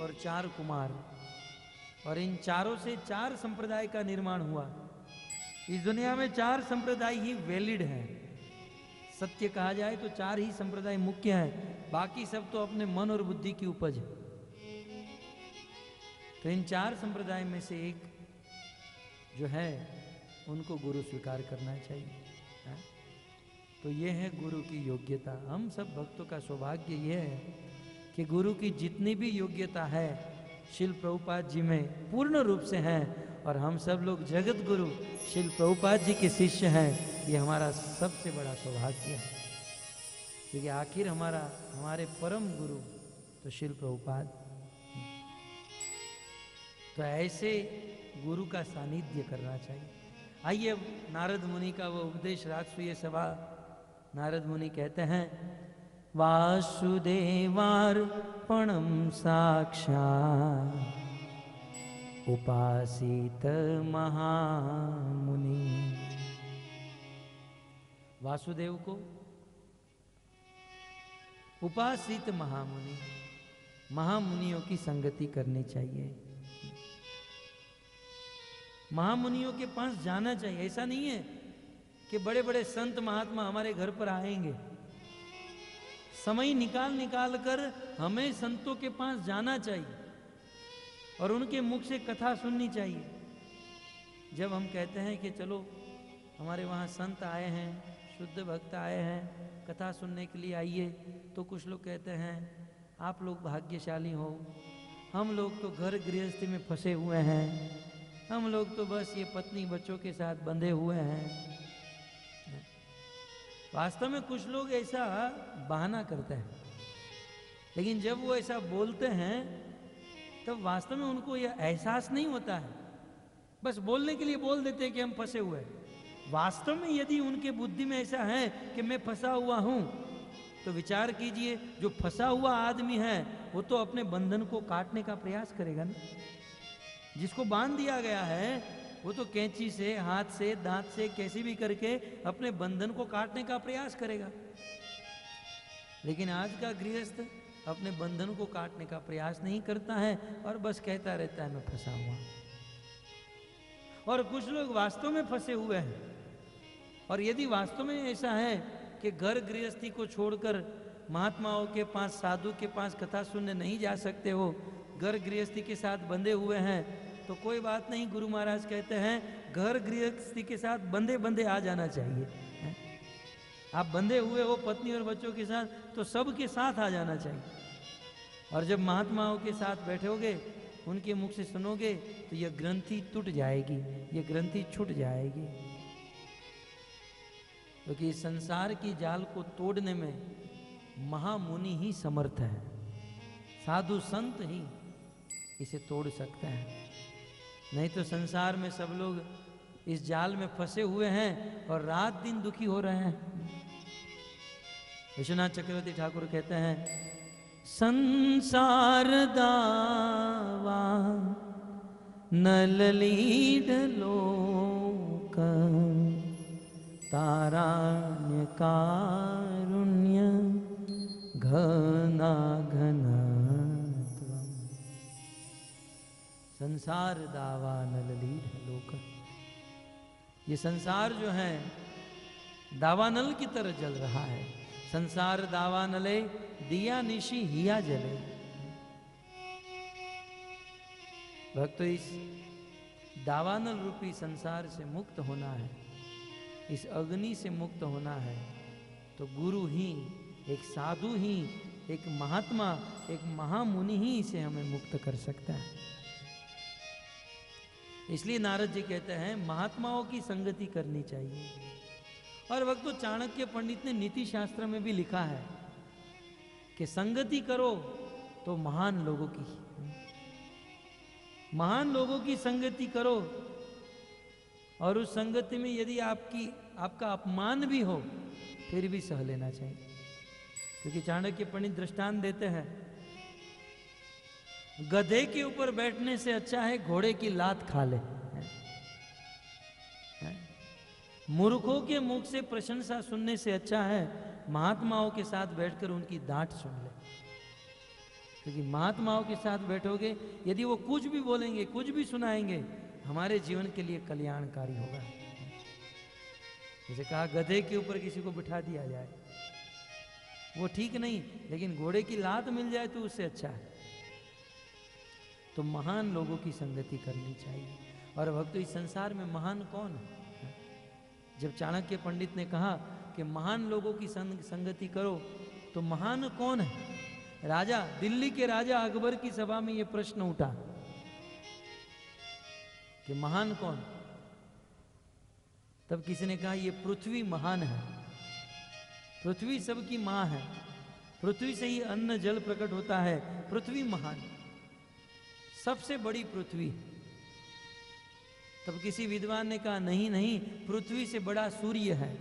और 4 कुमार। और इन चारों से 4 संप्रदाय का निर्माण हुआ। इस दुनिया में 4 संप्रदाय ही वैलिड हैं। सत्य कहा जाए तो 4 ही संप्रदाय मुख्य हैं, बाकी सब तो अपने मन और बुद्धि की उपज है। तो इन 4 संप्रदाय में से एक जो है उनको गुरु स्वीकार करना चाहिए। है? तो ये है गुरु की योग्यता। हम सब भक्तों का सौभाग्य ये है कि गुरु की जितनी भी योग्यता है श्रील प्रभुपाद जी में पूर्ण रूप से हैं, और हम सब लोग जगत गुरु श्रील प्रभुपाद जी के शिष्य हैं। ये हमारा सबसे बड़ा सौभाग्य है, क्योंकि आखिर हमारे परम गुरु तो श्रील प्रभुपाद। तो ऐसे गुरु का सानिध्य करना चाहिए। आइए अब नारद मुनि का वो उपदेश राजसूय सभा। नारद मुनि कहते हैं, वासुदेवार्पणं साक्षात् उपासित महामुनि। वासुदेव को उपासित महामुनि, महामुनियों की संगति करनी चाहिए, महामुनियों के पास जाना चाहिए। ऐसा नहीं है कि बड़े बड़े संत महात्मा हमारे घर पर आएंगे। समय निकाल कर हमें संतों के पास जाना चाहिए और उनके मुख से कथा सुननी चाहिए। जब हम कहते हैं कि चलो हमारे वहाँ संत आए हैं, शुद्ध भक्त आए हैं, कथा सुनने के लिए आइए, तो कुछ लोग कहते हैं आप लोग भाग्यशाली हो, हम लोग तो घर गृहस्थी में फंसे हुए हैं, हम लोग तो बस ये पत्नी बच्चों के साथ बंधे हुए हैं। वास्तव में कुछ लोग ऐसा बहाना करते हैं, लेकिन जब वो ऐसा बोलते हैं तब वास्तव में उनको यह एहसास नहीं होता है, बस बोलने के लिए बोल देते हैं कि हम फंसे हुए हैं। वास्तव में यदि उनके बुद्धि में ऐसा है कि मैं फंसा हुआ हूं, तो विचार कीजिए, जो फंसा हुआ आदमी है वो तो अपने बंधन को काटने का प्रयास करेगा ना। जिसको बांध दिया गया है वो तो कैंची से, हाथ से, दांत से, कैसे भी करके अपने बंधन को काटने का प्रयास करेगा। लेकिन आज का गृहस्थ अपने बंधन को काटने का प्रयास नहीं करता है और बस कहता रहता है मैं फंसा हुआ। और कुछ लोग वास्तव में फंसे हुए हैं। और यदि वास्तव में ऐसा है कि घर गृहस्थी को छोड़कर महात्माओं के पास, साधु के पास कथा सुनने नहीं जा सकते हो, घर गृहस्थी के साथ बंधे हुए हैं, तो कोई बात नहीं। गुरु महाराज कहते हैं घर गृहस्थी के साथ बंधे बंधे आ जाना चाहिए। आप बंधे हुए हो पत्नी और बच्चों के साथ, तो सबके साथ आ जाना चाहिए। और जब महात्माओं के साथ बैठोगे, उनके मुख से सुनोगे, तो यह ग्रंथि टूट जाएगी, यह ग्रंथि छूट जाएगी। क्योंकि इस संसार की जाल को तोड़ने में महामुनि ही समर्थ है, साधु संत ही इसे तोड़ सकते हैं। नहीं तो संसार में सब लोग इस जाल में फंसे हुए हैं और रात दिन दुखी हो रहे हैं। विश्वनाथ चक्रवर्ती ठाकुर कहते हैं, संसार दावा नललीड लोक तारान्य कारुण्य घना घनत्वम्। संसार दावा नललीड लोक, ये संसार जो है दावानल की तरह जल रहा है। संसार दावानले दिया निशी हिया जले। भक्त, इस दावानल रूपी संसार से मुक्त होना है, इस अग्नि से मुक्त होना है, तो गुरु ही, एक साधु ही, एक महात्मा, एक महामुनि ही इसे हमें मुक्त कर सकता है। इसलिए नारद जी कहते हैं महात्माओं की संगति करनी चाहिए। और वक्त चाणक्य पंडित ने नीति शास्त्र में भी लिखा है कि संगति करो तो महान लोगों की, महान लोगों की संगति करो, और उस संगति में यदि आपका अपमान भी हो फिर भी सह लेना चाहिए। क्योंकि चाणक्य पंडित दृष्टांत देते हैं, गधे के ऊपर बैठने से अच्छा है घोड़े की लात खा ले। मूर्खों के मुख से प्रशंसा सुनने से अच्छा है महात्माओं के साथ बैठकर उनकी डांट सुन ले। क्योंकि महात्माओं के साथ बैठोगे, यदि वो कुछ भी बोलेंगे, कुछ भी सुनाएंगे, हमारे जीवन के लिए कल्याणकारी होगा। जैसे कहा गधे के ऊपर किसी को बिठा दिया जाए वो ठीक नहीं, लेकिन घोड़े की लात मिल जाए तो उससे अच्छा है। तो महान लोगों की संगति करनी चाहिए। और भक्तों, इस संसार में महान कौन है? जब चाणक्य पंडित ने कहा कि महान लोगों की संगति करो, तो महान कौन है? राजा, दिल्ली के राजा अकबर की सभा में यह प्रश्न उठा कि महान कौन? तब किसी ने कहा ये पृथ्वी महान है, पृथ्वी सबकी मां है, पृथ्वी से ही अन्न जल प्रकट होता है, पृथ्वी महान, सबसे बड़ी पृथ्वी। तब किसी विद्वान ने कहा नहीं नहीं, पृथ्वी से बड़ा सूर्य है,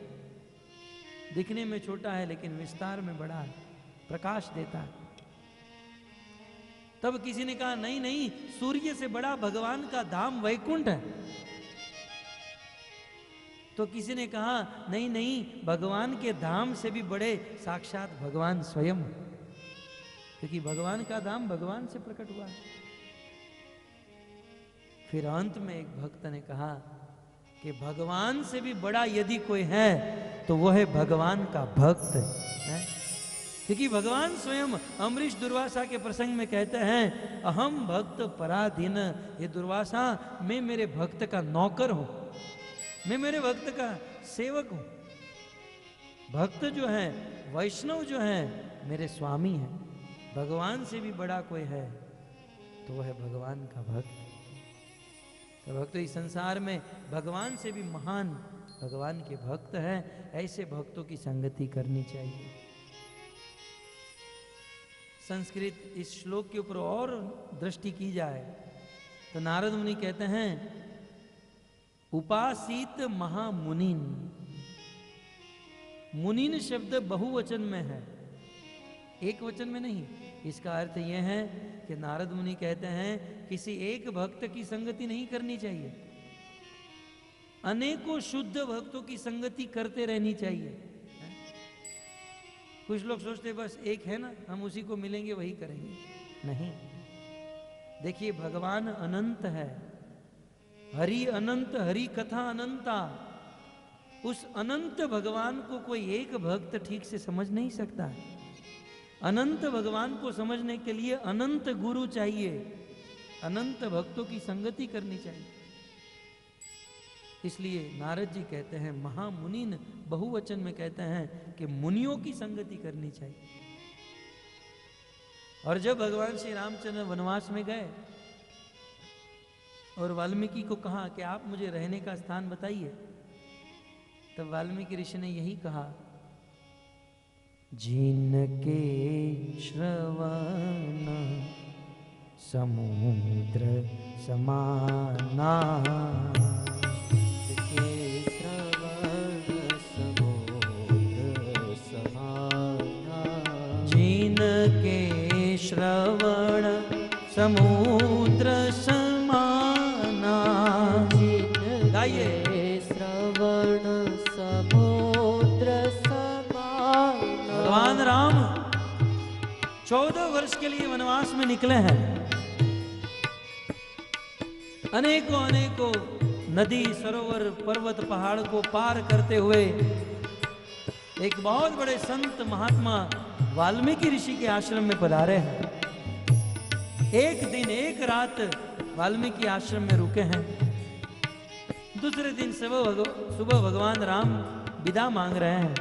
दिखने में छोटा है लेकिन विस्तार में बड़ा है, प्रकाश देता है। तब किसी ने कहा नहीं नहीं, सूर्य से बड़ा भगवान का धाम वैकुंठ है। तो किसी ने कहा नहीं नहीं, भगवान के धाम से भी बड़े साक्षात भगवान स्वयं, क्योंकि भगवान का धाम भगवान से प्रकट हुआ है। फिर अंत में एक भक्त ने कहा कि भगवान से भी बड़ा यदि कोई है तो वो है भगवान का भक्त है। क्योंकि भगवान स्वयं अम्बरीश दुर्वासा के प्रसंग में कहते हैं, अहम भक्त पराधीन, ये दुर्वासा मैं मेरे भक्त का नौकर हूं, मैं मेरे भक्त का सेवक हूं। भक्त जो है, वैष्णव जो है, मेरे स्वामी है। भगवान से भी बड़ा कोई है तो वह है भगवान का भक्त। तो भक्तों, इस संसार में भगवान से भी महान भगवान के भक्त हैं। ऐसे भक्तों की संगति करनी चाहिए। संस्कृत इस श्लोक के ऊपर और दृष्टि की जाए तो नारद मुनि कहते हैं, उपासित महामुनिन। मुनिन शब्द बहुवचन में है, एक वचन में नहीं। इसका अर्थ यह है कि नारद मुनि कहते हैं किसी एक भक्त की संगति नहीं करनी चाहिए, अनेकों शुद्ध भक्तों की संगति करते रहनी चाहिए। कुछ लोग सोचते बस एक है ना, हम उसी को मिलेंगे वही करेंगे। नहीं, देखिए भगवान अनंत है, हरि अनंत, हरि कथा अनंता। उस अनंत भगवान को कोई एक भक्त ठीक से समझ नहीं सकता है। अनंत भगवान को समझने के लिए अनंत गुरु चाहिए, अनंत भक्तों की संगति करनी चाहिए। इसलिए नारद जी कहते हैं महामुनिन, बहुवचन में कहते हैं कि मुनियों की संगति करनी चाहिए। और जब भगवान श्री रामचंद्र वनवास में गए और वाल्मीकि को कहा कि आप मुझे रहने का स्थान बताइए, तब वाल्मीकि ऋषि ने यही कहा, जिनके श्रवण समुद्र समाना, जिनके श्रवण समुद्र समाना। गाइए, श्रवण समुद्र समाना। भगवान राम 14 वर्ष के लिए वनवास में निकले हैं। अनेकों अनेकों नदी, सरोवर, पर्वत, पहाड़ को पार करते हुए एक बहुत बड़े संत महात्मा वाल्मीकि ऋषि के आश्रम में पधारे हैं। एक दिन एक रात वाल्मीकि आश्रम में रुके हैं। दूसरे दिन सुबह भगवान राम विदा मांग रहे हैं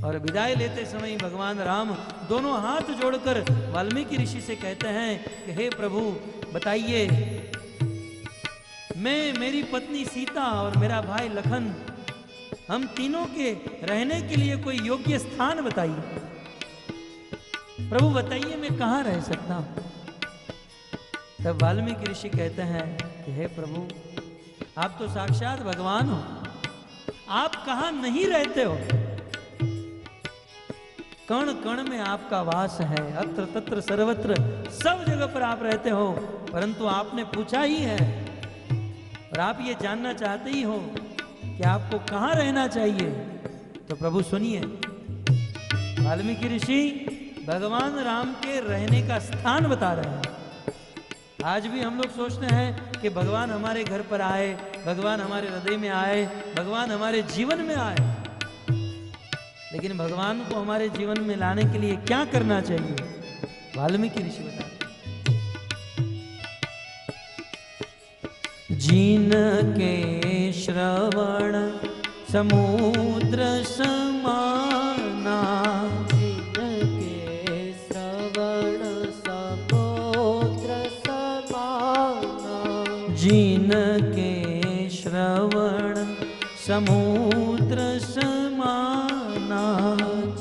और विदाई लेते समय भगवान राम दोनों हाथ जोड़कर वाल्मीकि ऋषि से कहते हैं कि हे प्रभु बताइए मैं, मेरी पत्नी सीता और मेरा भाई लखन, हम तीनों के रहने के लिए कोई योग्य स्थान बताइए। प्रभु बताइए मैं कहाँ रह सकता हूं। तब वाल्मीकि ऋषि कहते हैं कि हे प्रभु, आप तो साक्षात भगवान हो, आप कहाँ नहीं रहते हो। कण कण में आपका वास है, अत्र तत्र सर्वत्र, सब जगह पर आप रहते हो। परंतु आपने पूछा ही है और आप ये जानना चाहते ही हो कि आपको कहाँ रहना चाहिए। तो प्रभु सुनिए, वाल्मीकि ऋषि भगवान राम के रहने का स्थान बता रहे हैं। आज भी हम लोग सोचते हैं कि भगवान हमारे घर पर आए, भगवान हमारे हृदय में आए, भगवान हमारे जीवन में आए। लेकिन भगवान को हमारे जीवन में लाने के लिए क्या करना चाहिए, वाल्मीकि ऋषि बताते हैं। जिन के श्रवण समुद्र समाना, जिन के श्रवण समुद्र समाना,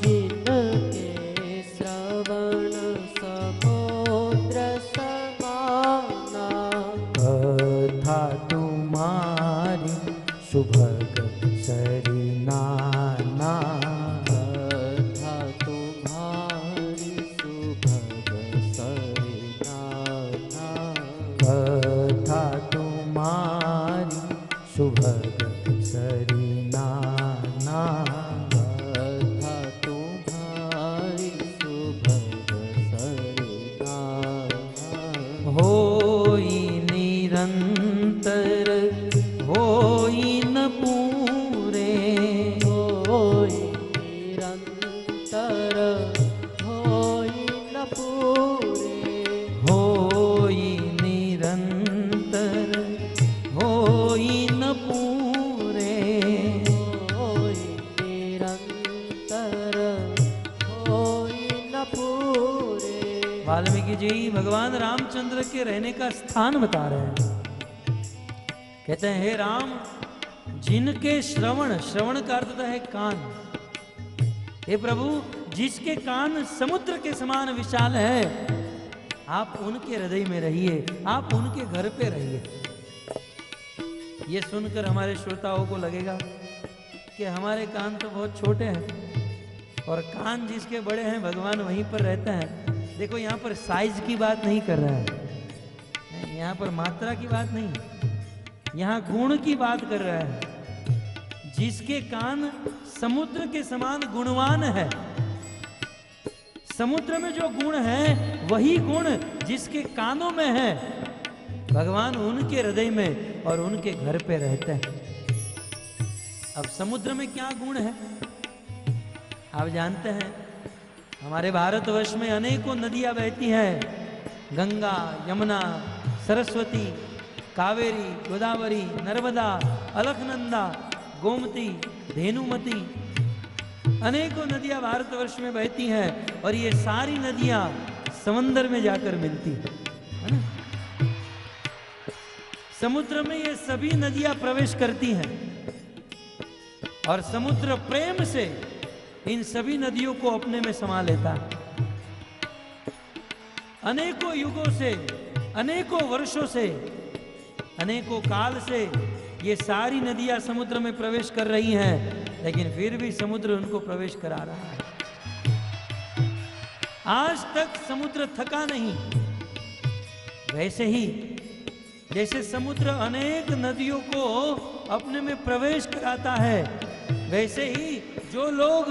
जिन के श्रवण समुद्र समाना, कथा तुम्हारी सुभग सरिनाना, कथा तुम्हारी सुभग सरिनाना, कथा तुम्हारी सुभग सरिनाना, कथा तुम्हारी सुभग सरिनाना, होई निरंतर होई न पूरे, होई निरंतर होई न पूरे, होई निरंतर होई न पूरे, होई निरंतर होई न पूरे। वाल्मीकि जी भगवान रामचंद्र के रहने का स्थान बता रहे हैं। कहते हैं हे राम, जिनके श्रवण, श्रवण का अर्थ है कान, हे प्रभु जिसके कान समुद्र के समान विशाल है, आप उनके हृदय में रहिए, आप उनके घर पे रहिए। ये सुनकर हमारे श्रोताओं को लगेगा कि हमारे कान तो बहुत छोटे हैं और कान जिसके बड़े हैं भगवान वहीं पर रहते हैं। देखो यहाँ पर साइज की बात नहीं कर रहा है, यहाँ पर मात्रा की बात नहीं, यहाँ गुण की बात कर रहा है। जिसके कान समुद्र के समान गुणवान है, समुद्र में जो गुण है वही गुण जिसके कानों में है, भगवान उनके हृदय में और उनके घर पे रहते हैं। अब समुद्र में क्या गुण है आप जानते हैं। हमारे भारतवर्ष में अनेकों नदियां बहती हैं, गंगा, यमुना, सरस्वती, कावेरी, गोदावरी, नर्मदा, अलकनंदा, गोमती, धेनुमती, अनेकों नदियां भारतवर्ष में बहती हैं और ये सारी नदियां समंदर में जाकर मिलती है ना? समुद्र में ये सभी नदियां प्रवेश करती हैं और समुद्र प्रेम से इन सभी नदियों को अपने में समा लेता है। अनेकों युगों से, अनेकों वर्षों से, अनेकों काल से ये सारी नदियां समुद्र में प्रवेश कर रही हैं, लेकिन फिर भी समुद्र उनको प्रवेश करा रहा है। आज तक समुद्र थका नहीं। वैसे ही जैसे समुद्र अनेक नदियों को अपने में प्रवेश कराता है, वैसे ही जो लोग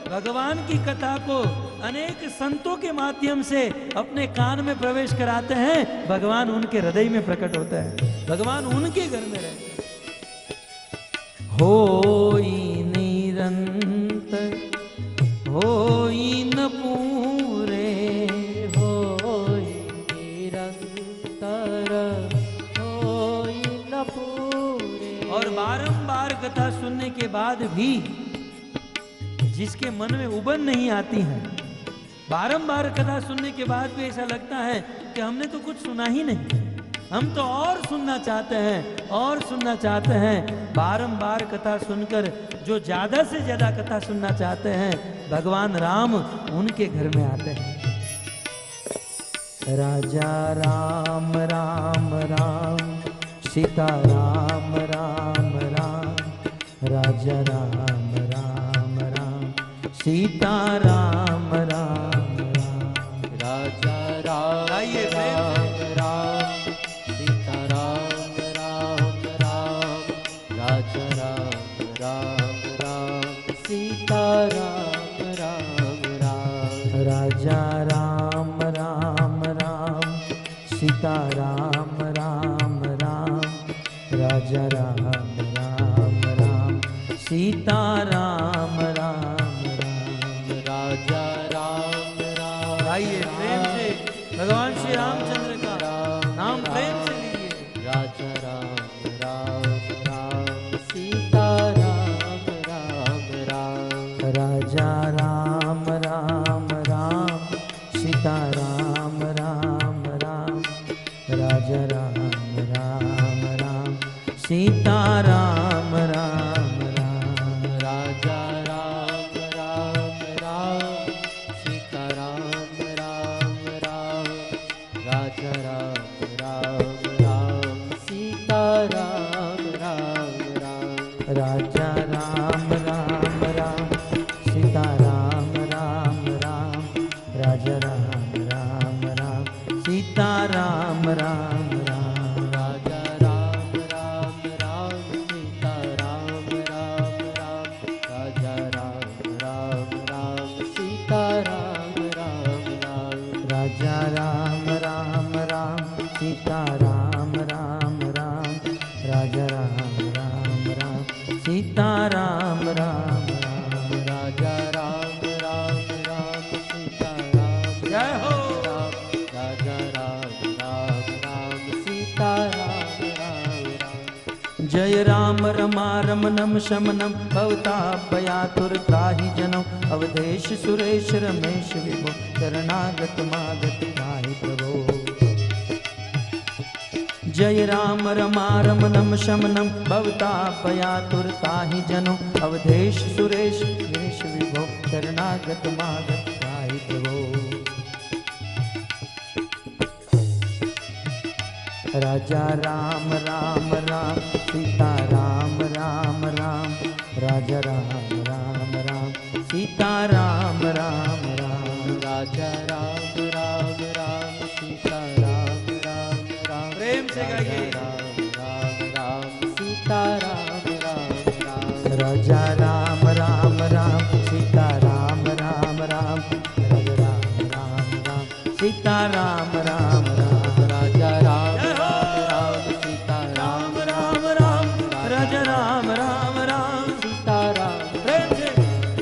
भगवान की कथा को अनेक संतों के माध्यम से अपने कान में प्रवेश कराते हैं, भगवान उनके हृदय में प्रकट होता है, भगवान उनके घर में रहते हैं। होई निरंतर होई न पूरे, होई निरंतर होई न पूरे। और बारंबार कथा सुनने के बाद भी जिसके मन में उबन नहीं आती है, बारंबार कथा सुनने के बाद भी ऐसा लगता है कि हमने तो कुछ सुना ही नहीं, हम तो और सुनना चाहते हैं, और सुनना चाहते हैं। बारंबार कथा सुनकर जो ज्यादा से ज्यादा कथा सुनना चाहते हैं, भगवान राम उनके घर में आते हैं। राजा राम राम राम, सीता राम राम राम, राजा राम राम राम, सीता राम राम राम। राजा राम गाइए प्रेम राम राम, सीता राम राम राम, राजा राम राम राम, सीता राम राम राम। राजा राम राम राम, सीता राम राम राम, राजा राम राम राम, सीता राम राम राम। राजा राम राम, आइए प्रेम से भगवान श्री रामचंद्र का नाम प्रेम से लीजिए। राजा राम राम राम, सीता राम राम राम। राजा राम राम राम, सीता राम राम राम, राजा राम राम राम, सीता राम राम राम। राजा राम राम राम, सीता राम राम राम, राजा राम राम राम, सीता राम राम राम। राजा राम राम राम, सीता राम राम राम, राजा राम राम राम, सीता राम राम राम। राजा राम राम राम, सीता राम राम राम, राजा राम राम राम, सीता राम राम राम। राजा राम राम राम, सीता राम राम राम, राजा राम राम राम, सीता राम राम राम। राजा राम राम राम, सीता राम जय हो। राम, राजा राम राम राम, सीता राम राम राम। जय राम रमा रमनम शमनम भवतापयातुर त्राहि जनो, अवधेश सुरेश रमेश विभो, शरणागत मागत त्राहि प्रभो। जय राम रमा रमनम शमनम भवतापयातुर त्राहि जनो, अवधेश सुरेश रमेश विभो, शरणागत मागत त्राहि प्रभो। राजा राम राम राम, सीता राम राम राम, राजा राम राम राम, सीता राम राम राम। राजा राम राम राम, सीता राम राम राम, प्रेम से गाइए। राम राम राम, सीता राम राम राम। राजा राम राम राम, सीता राम राम राम, राजा राम राम राम, सीता राम राम राम। राजा राम राम राम, सीता राम राम राम, राजा राम राम राम, सीता राम। प्रेम से।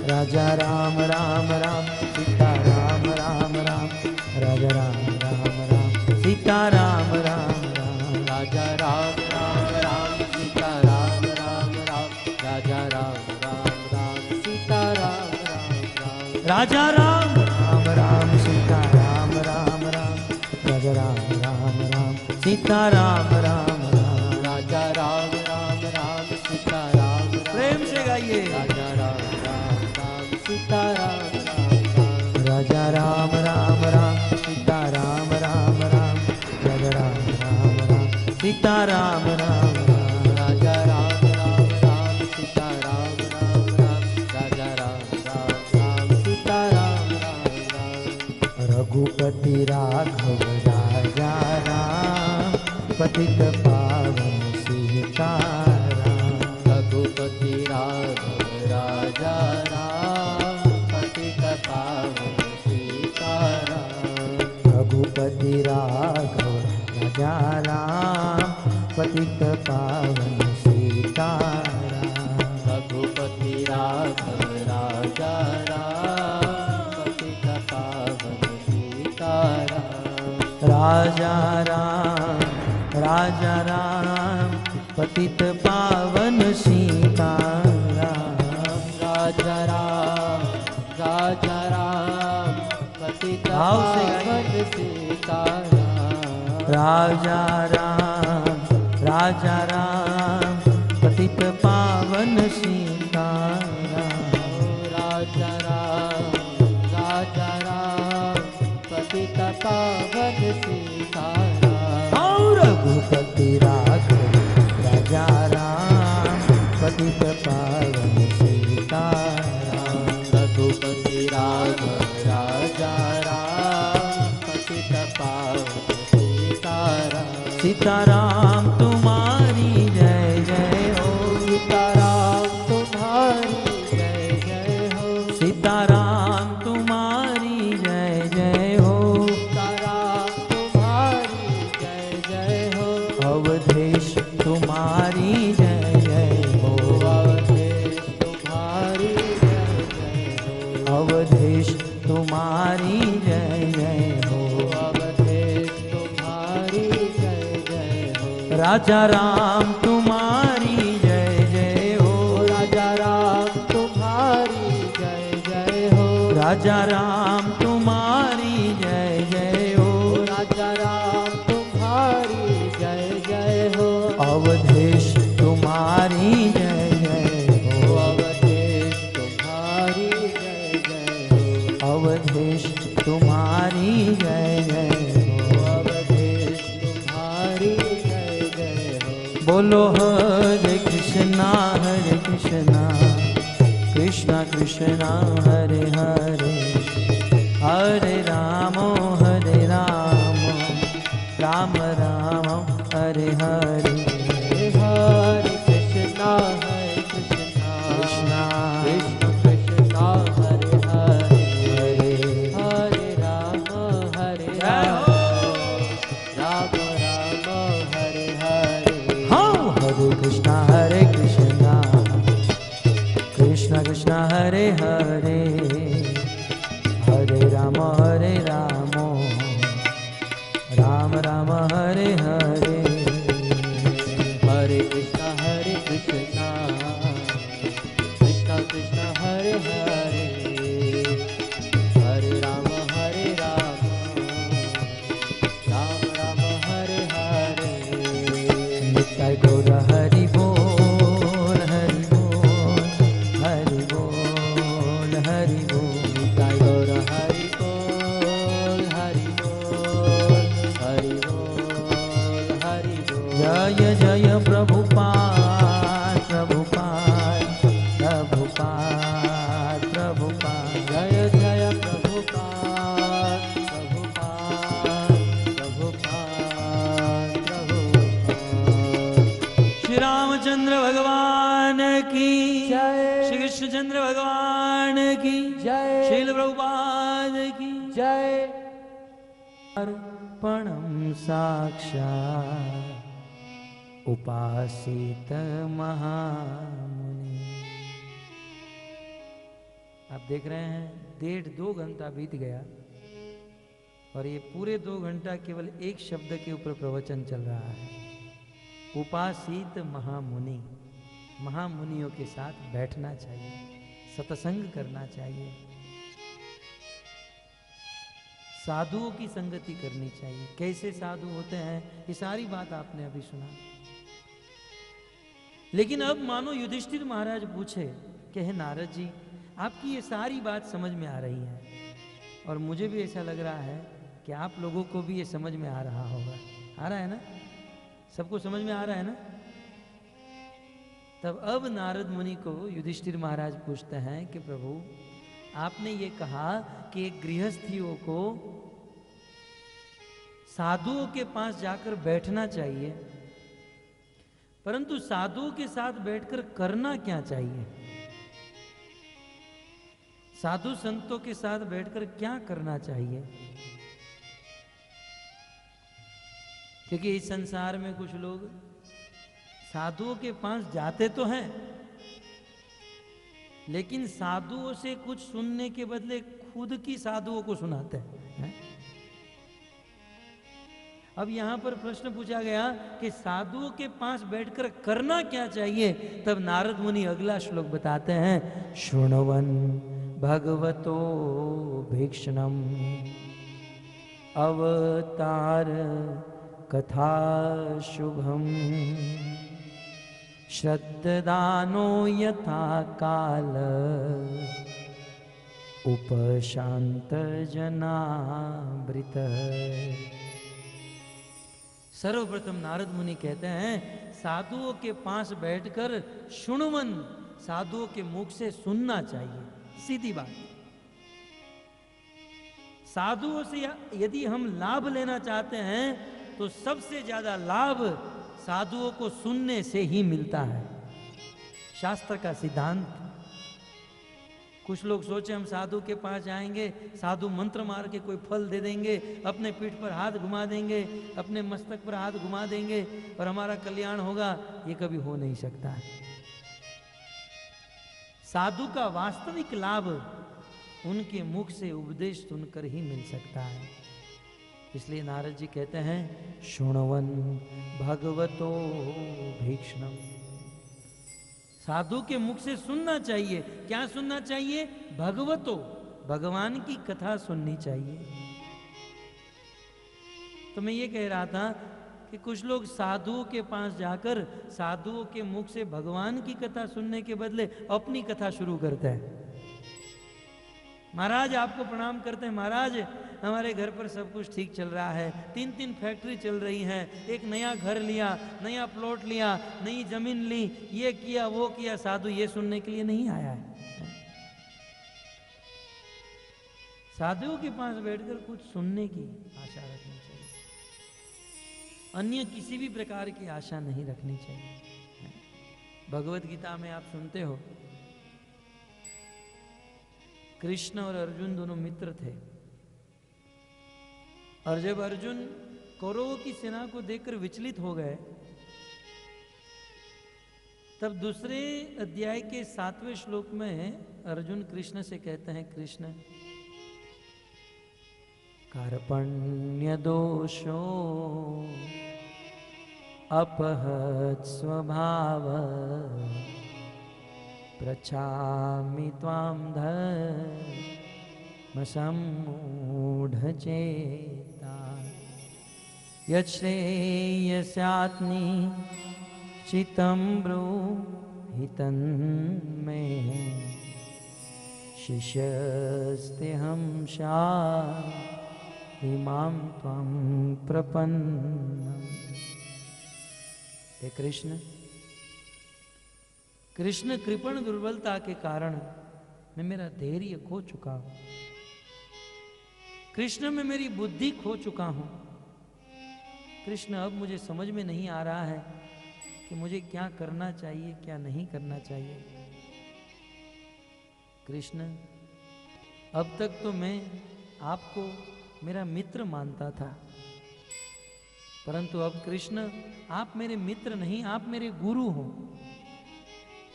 राजा राम राम राम, सीता राम राम राम, राजा राम राम राम, सीता राम राम राम। राजा राम राम राम, सीता राम राम राम, राजा राम राम राम, सीता राम राम राम। राजा राम राम राम, सीता राम राम राम, राजा राम राम राम, सीता राम राम राम। राजा राम राम राम, सीता राम राम। प्रेम से गाइए। राजा राम राम राम, सीता राम राम राम। राजा राम राम राम, सीता राम राम राम, राजा राम राम राम, सीता राम राम राम। राजा राम राम राम, सीता राम राम राम, राजा राम राम राम, सीता राम राम राम। रघुपति राघव राजा राम, पतित पावन सीताराम। रघुपति राघव राजा राम, पतित पावन सीताराम। रघुपति राघव राजा राम, पतित पावन सीताराम। रघुपति राघव राजा राम, पतित पावन सीताराम। राजा राम, पतित पावन सीताराम। राजा राम, पतित भाव से पावन सीताराम। राजा राम पतित पावन सीताराम। राजा राम पतित पावन सीताराम। और रघुपति राघव राजा राम पतित पावन सीताराम। रघुपति राघव राजा राम पतित पावन सीताराम। सीताराम तुम्हारी जय जय हो। सीताराम तुम्हारी जय जय हो। सीताराम तुम्हारी जय जय हो। सीताराम तुम्हारी जय जय हो। अवधेश तुम्हारी जय जय हो। अवधेश तुम्हारी जय जय हो। अवधेश तुम्हारी जय जय हो। अवधेश तुम्हारी जय जय हो। राजा राम तुम्हारी जय जय हो। राजा राम तुम्हारी जय जय हो। राजा राम तुम्हारी जय जय हो। राजा राम तुम्हारी जय जय हो। अवधेश तुम्हारी जय जय हो। अवधेश तुम्हारी जय जय हो। अवधेश तुम्हारी जय जय हो। अवधेश तुम्हारी जय जय हो। बोलो हरे कृष्णा कृष्णा कृष्णा हरे हरे, हरे राम राम राम हरे हरे। हरे कृष्णा कृष्णा कृष्णा हरे हरे, हरे राम राम हरे हरे। हाँ, हरे कृष्णा कृष्णा कृष्णा हरे हरे, हरे राम राम राम हरे हरे। हरे कृष्णा कृष्णा कृष्णा हरे हरे, हरे राम राम हरे हरे। नित्य गौर हरि बोल हरि बोल हरि बोल हरि बोल। नित्य गौर हरि बोल हरि बोल हरि बोल हरि बोल। जय जय प्रभुपाद प्रभुपाद प्रभुपाद प्रभुपाद। जय जय प्रभुपाद प्रभुपाद प्रभुपाद प्रभुपाद। श्री रामचंद्र भगवान की जय। श्री कृष्णचंद्र भगवान की जय। श्रील प्रभुपाद की जय। अर्पणं साक्षात् उपासित महामुनि। आप देख रहे हैं 1.5-2 घंटा बीत गया और ये पूरे 2 घंटा केवल एक शब्द के ऊपर प्रवचन चल रहा है। उपासित महामुनि। महामुनियों के साथ बैठना चाहिए, सत्संग करना चाहिए, साधुओं की संगति करनी चाहिए। कैसे साधु होते हैं ये सारी बात आपने अभी सुना। लेकिन अब मानो युधिष्ठिर महाराज पूछे कि हे नारद जी, आपकी ये सारी बात समझ में आ रही है और मुझे भी ऐसा लग रहा है कि आप लोगों को भी ये समझ में आ रहा होगा। आ रहा है ना? सबको समझ में आ रहा है ना? तब अब नारद मुनि को युधिष्ठिर महाराज पूछते हैं कि प्रभु, आपने ये कहा कि गृहस्थियों को साधुओं के पास जाकर बैठना चाहिए, परंतु साधुओं के साथ बैठकर करना क्या चाहिए? साधु संतों के साथ बैठकर क्या करना चाहिए? क्योंकि इस संसार में कुछ लोग साधुओं के पास जाते तो हैं, लेकिन साधुओं से कुछ सुनने के बदले खुद की साधुओं को सुनाते हैं। अब यहां पर प्रश्न पूछा गया कि साधुओं के पास बैठकर करना क्या चाहिए? तब नारद मुनि अगला श्लोक बताते हैं, शृण्वन् भगवतो भीक्ष्णम् अवतार कथा शुभम श्रद्धानो यथा काल उपशांत जनावृत। सर्वप्रथम नारद मुनि कहते हैं साधुओं के पास बैठकर शुणवन, साधुओं के मुख से सुनना चाहिए। सीधी बात, साधुओं से यदि हम लाभ लेना चाहते हैं तो सबसे ज्यादा लाभ साधुओं को सुनने से ही मिलता है। शास्त्र का सिद्धांत। कुछ लोग सोचे हम साधु के पास जाएंगे, साधु मंत्र मार के कोई फल दे देंगे, अपने पीठ पर हाथ घुमा देंगे, अपने मस्तक पर हाथ घुमा देंगे और हमारा कल्याण होगा। ये कभी हो नहीं सकता है। साधु का वास्तविक लाभ उनके मुख से उपदेश सुनकर ही मिल सकता है। इसलिए नारद जी कहते हैं शुणवन भगवतो भीक्ष्णम, साधु के मुख से सुनना चाहिए। क्या सुनना चाहिए? भगवतो, भगवान की कथा सुननी चाहिए। तो मैं ये कह रहा था कि कुछ लोग साधुओं के पास जाकर साधुओं के मुख से भगवान की कथा सुनने के बदले अपनी कथा शुरू करते हैं। महाराज आपको प्रणाम करते हैं, महाराज हमारे घर पर सब कुछ ठीक चल रहा है, 3 फैक्ट्री चल रही है, एक नया घर लिया, नया प्लॉट लिया, नई जमीन ली, ये किया वो किया। साधु ये सुनने के लिए नहीं आया है। साधुओं के पास बैठकर कुछ सुनने की आशा रखनी चाहिए, अन्य किसी भी प्रकार की आशा नहीं रखनी चाहिए। भगवत गीता में आप सुनते हो कृष्ण और अर्जुन दोनों मित्र थे, और जब अर्जुन कौरवों की सेना को देखकर विचलित हो गए, तब दूसरे अध्याय के 7वें श्लोक में अर्जुन कृष्ण से कहते हैं, कृष्ण कार्पण्य दोषो अपहत स्वभाव प्रचामि त्वां धर्मसम्मूढचेता यच्छ्रेयस्यात्नि चितं ब्रूहि तन्मे शिष्यस्तेऽहं शाधि मां त्वां प्रपन्नम्। हे कृष्ण, कृष्ण कृपण दुर्बलता के कारण मैं मेरा धैर्य खो चुका हूं, कृष्ण में मेरी बुद्धि खो चुका हूं। कृष्ण अब मुझे समझ में नहीं आ रहा है कि मुझे क्या करना चाहिए क्या नहीं करना चाहिए। कृष्ण, अब तक तो मैं आपको मेरा मित्र मानता था, परंतु अब कृष्ण आप मेरे मित्र नहीं, आप मेरे गुरु हो।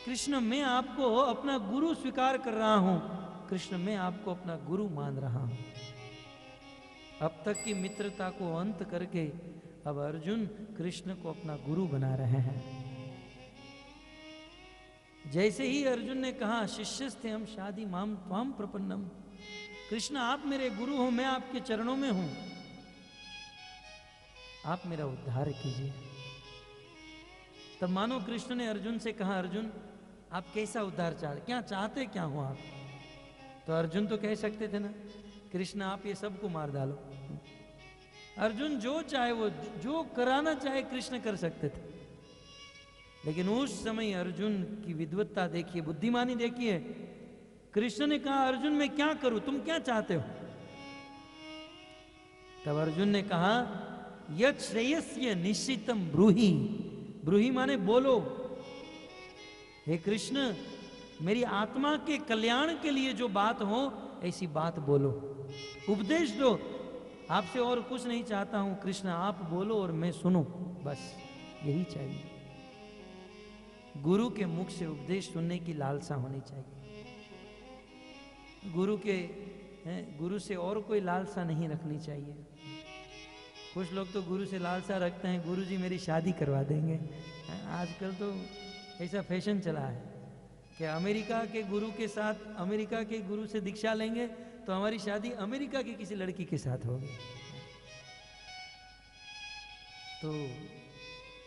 कृष्ण, मैं आपको अपना गुरु स्वीकार कर रहा हूं। कृष्ण, मैं आपको अपना गुरु मान रहा हूं। अब तक की मित्रता को अंत करके अब अर्जुन कृष्ण को अपना गुरु बना रहे हैं। जैसे ही अर्जुन ने कहा शिष्यस्ते हम शाधि माम त्वाम प्रपन्नम, कृष्ण आप मेरे गुरु हो, मैं आपके चरणों में हूं, आप मेरा उद्धार कीजिए। तब मानो कृष्ण ने अर्जुन से कहा, अर्जुन आप कैसा उद्धार क्या चाहते क्या हो आप? तो अर्जुन तो कह सकते थे ना, कृष्ण आप ये सबको मार डालो। अर्जुन जो चाहे वो जो कराना चाहे कृष्ण कर सकते थे, लेकिन उस समय अर्जुन की विद्वत्ता देखिए, बुद्धिमानी देखिए। कृष्ण ने कहा अर्जुन मैं क्या करूं, तुम क्या चाहते हो? तब अर्जुन ने कहा यत् श्रेयस्य निश्चितम ब्रूहि, ब्रूहि माने बोलो। हे कृष्ण, मेरी आत्मा के कल्याण के लिए जो बात हो ऐसी बात बोलो, उपदेश दो। आपसे और कुछ नहीं चाहता हूं कृष्ण, आप बोलो और मैं सुनूं, बस यही चाहिए। गुरु के मुख से उपदेश सुनने की लालसा होनी चाहिए। गुरु से और कोई लालसा नहीं रखनी चाहिए। कुछ लोग तो गुरु से लालसा रखते हैं, गुरु जी मेरी शादी करवा देंगे। आजकल तो ऐसा फैशन चला है कि अमेरिका के गुरु के साथ, अमेरिका के गुरु से दीक्षा लेंगे तो हमारी शादी अमेरिका की किसी लड़की के साथ होगी। तो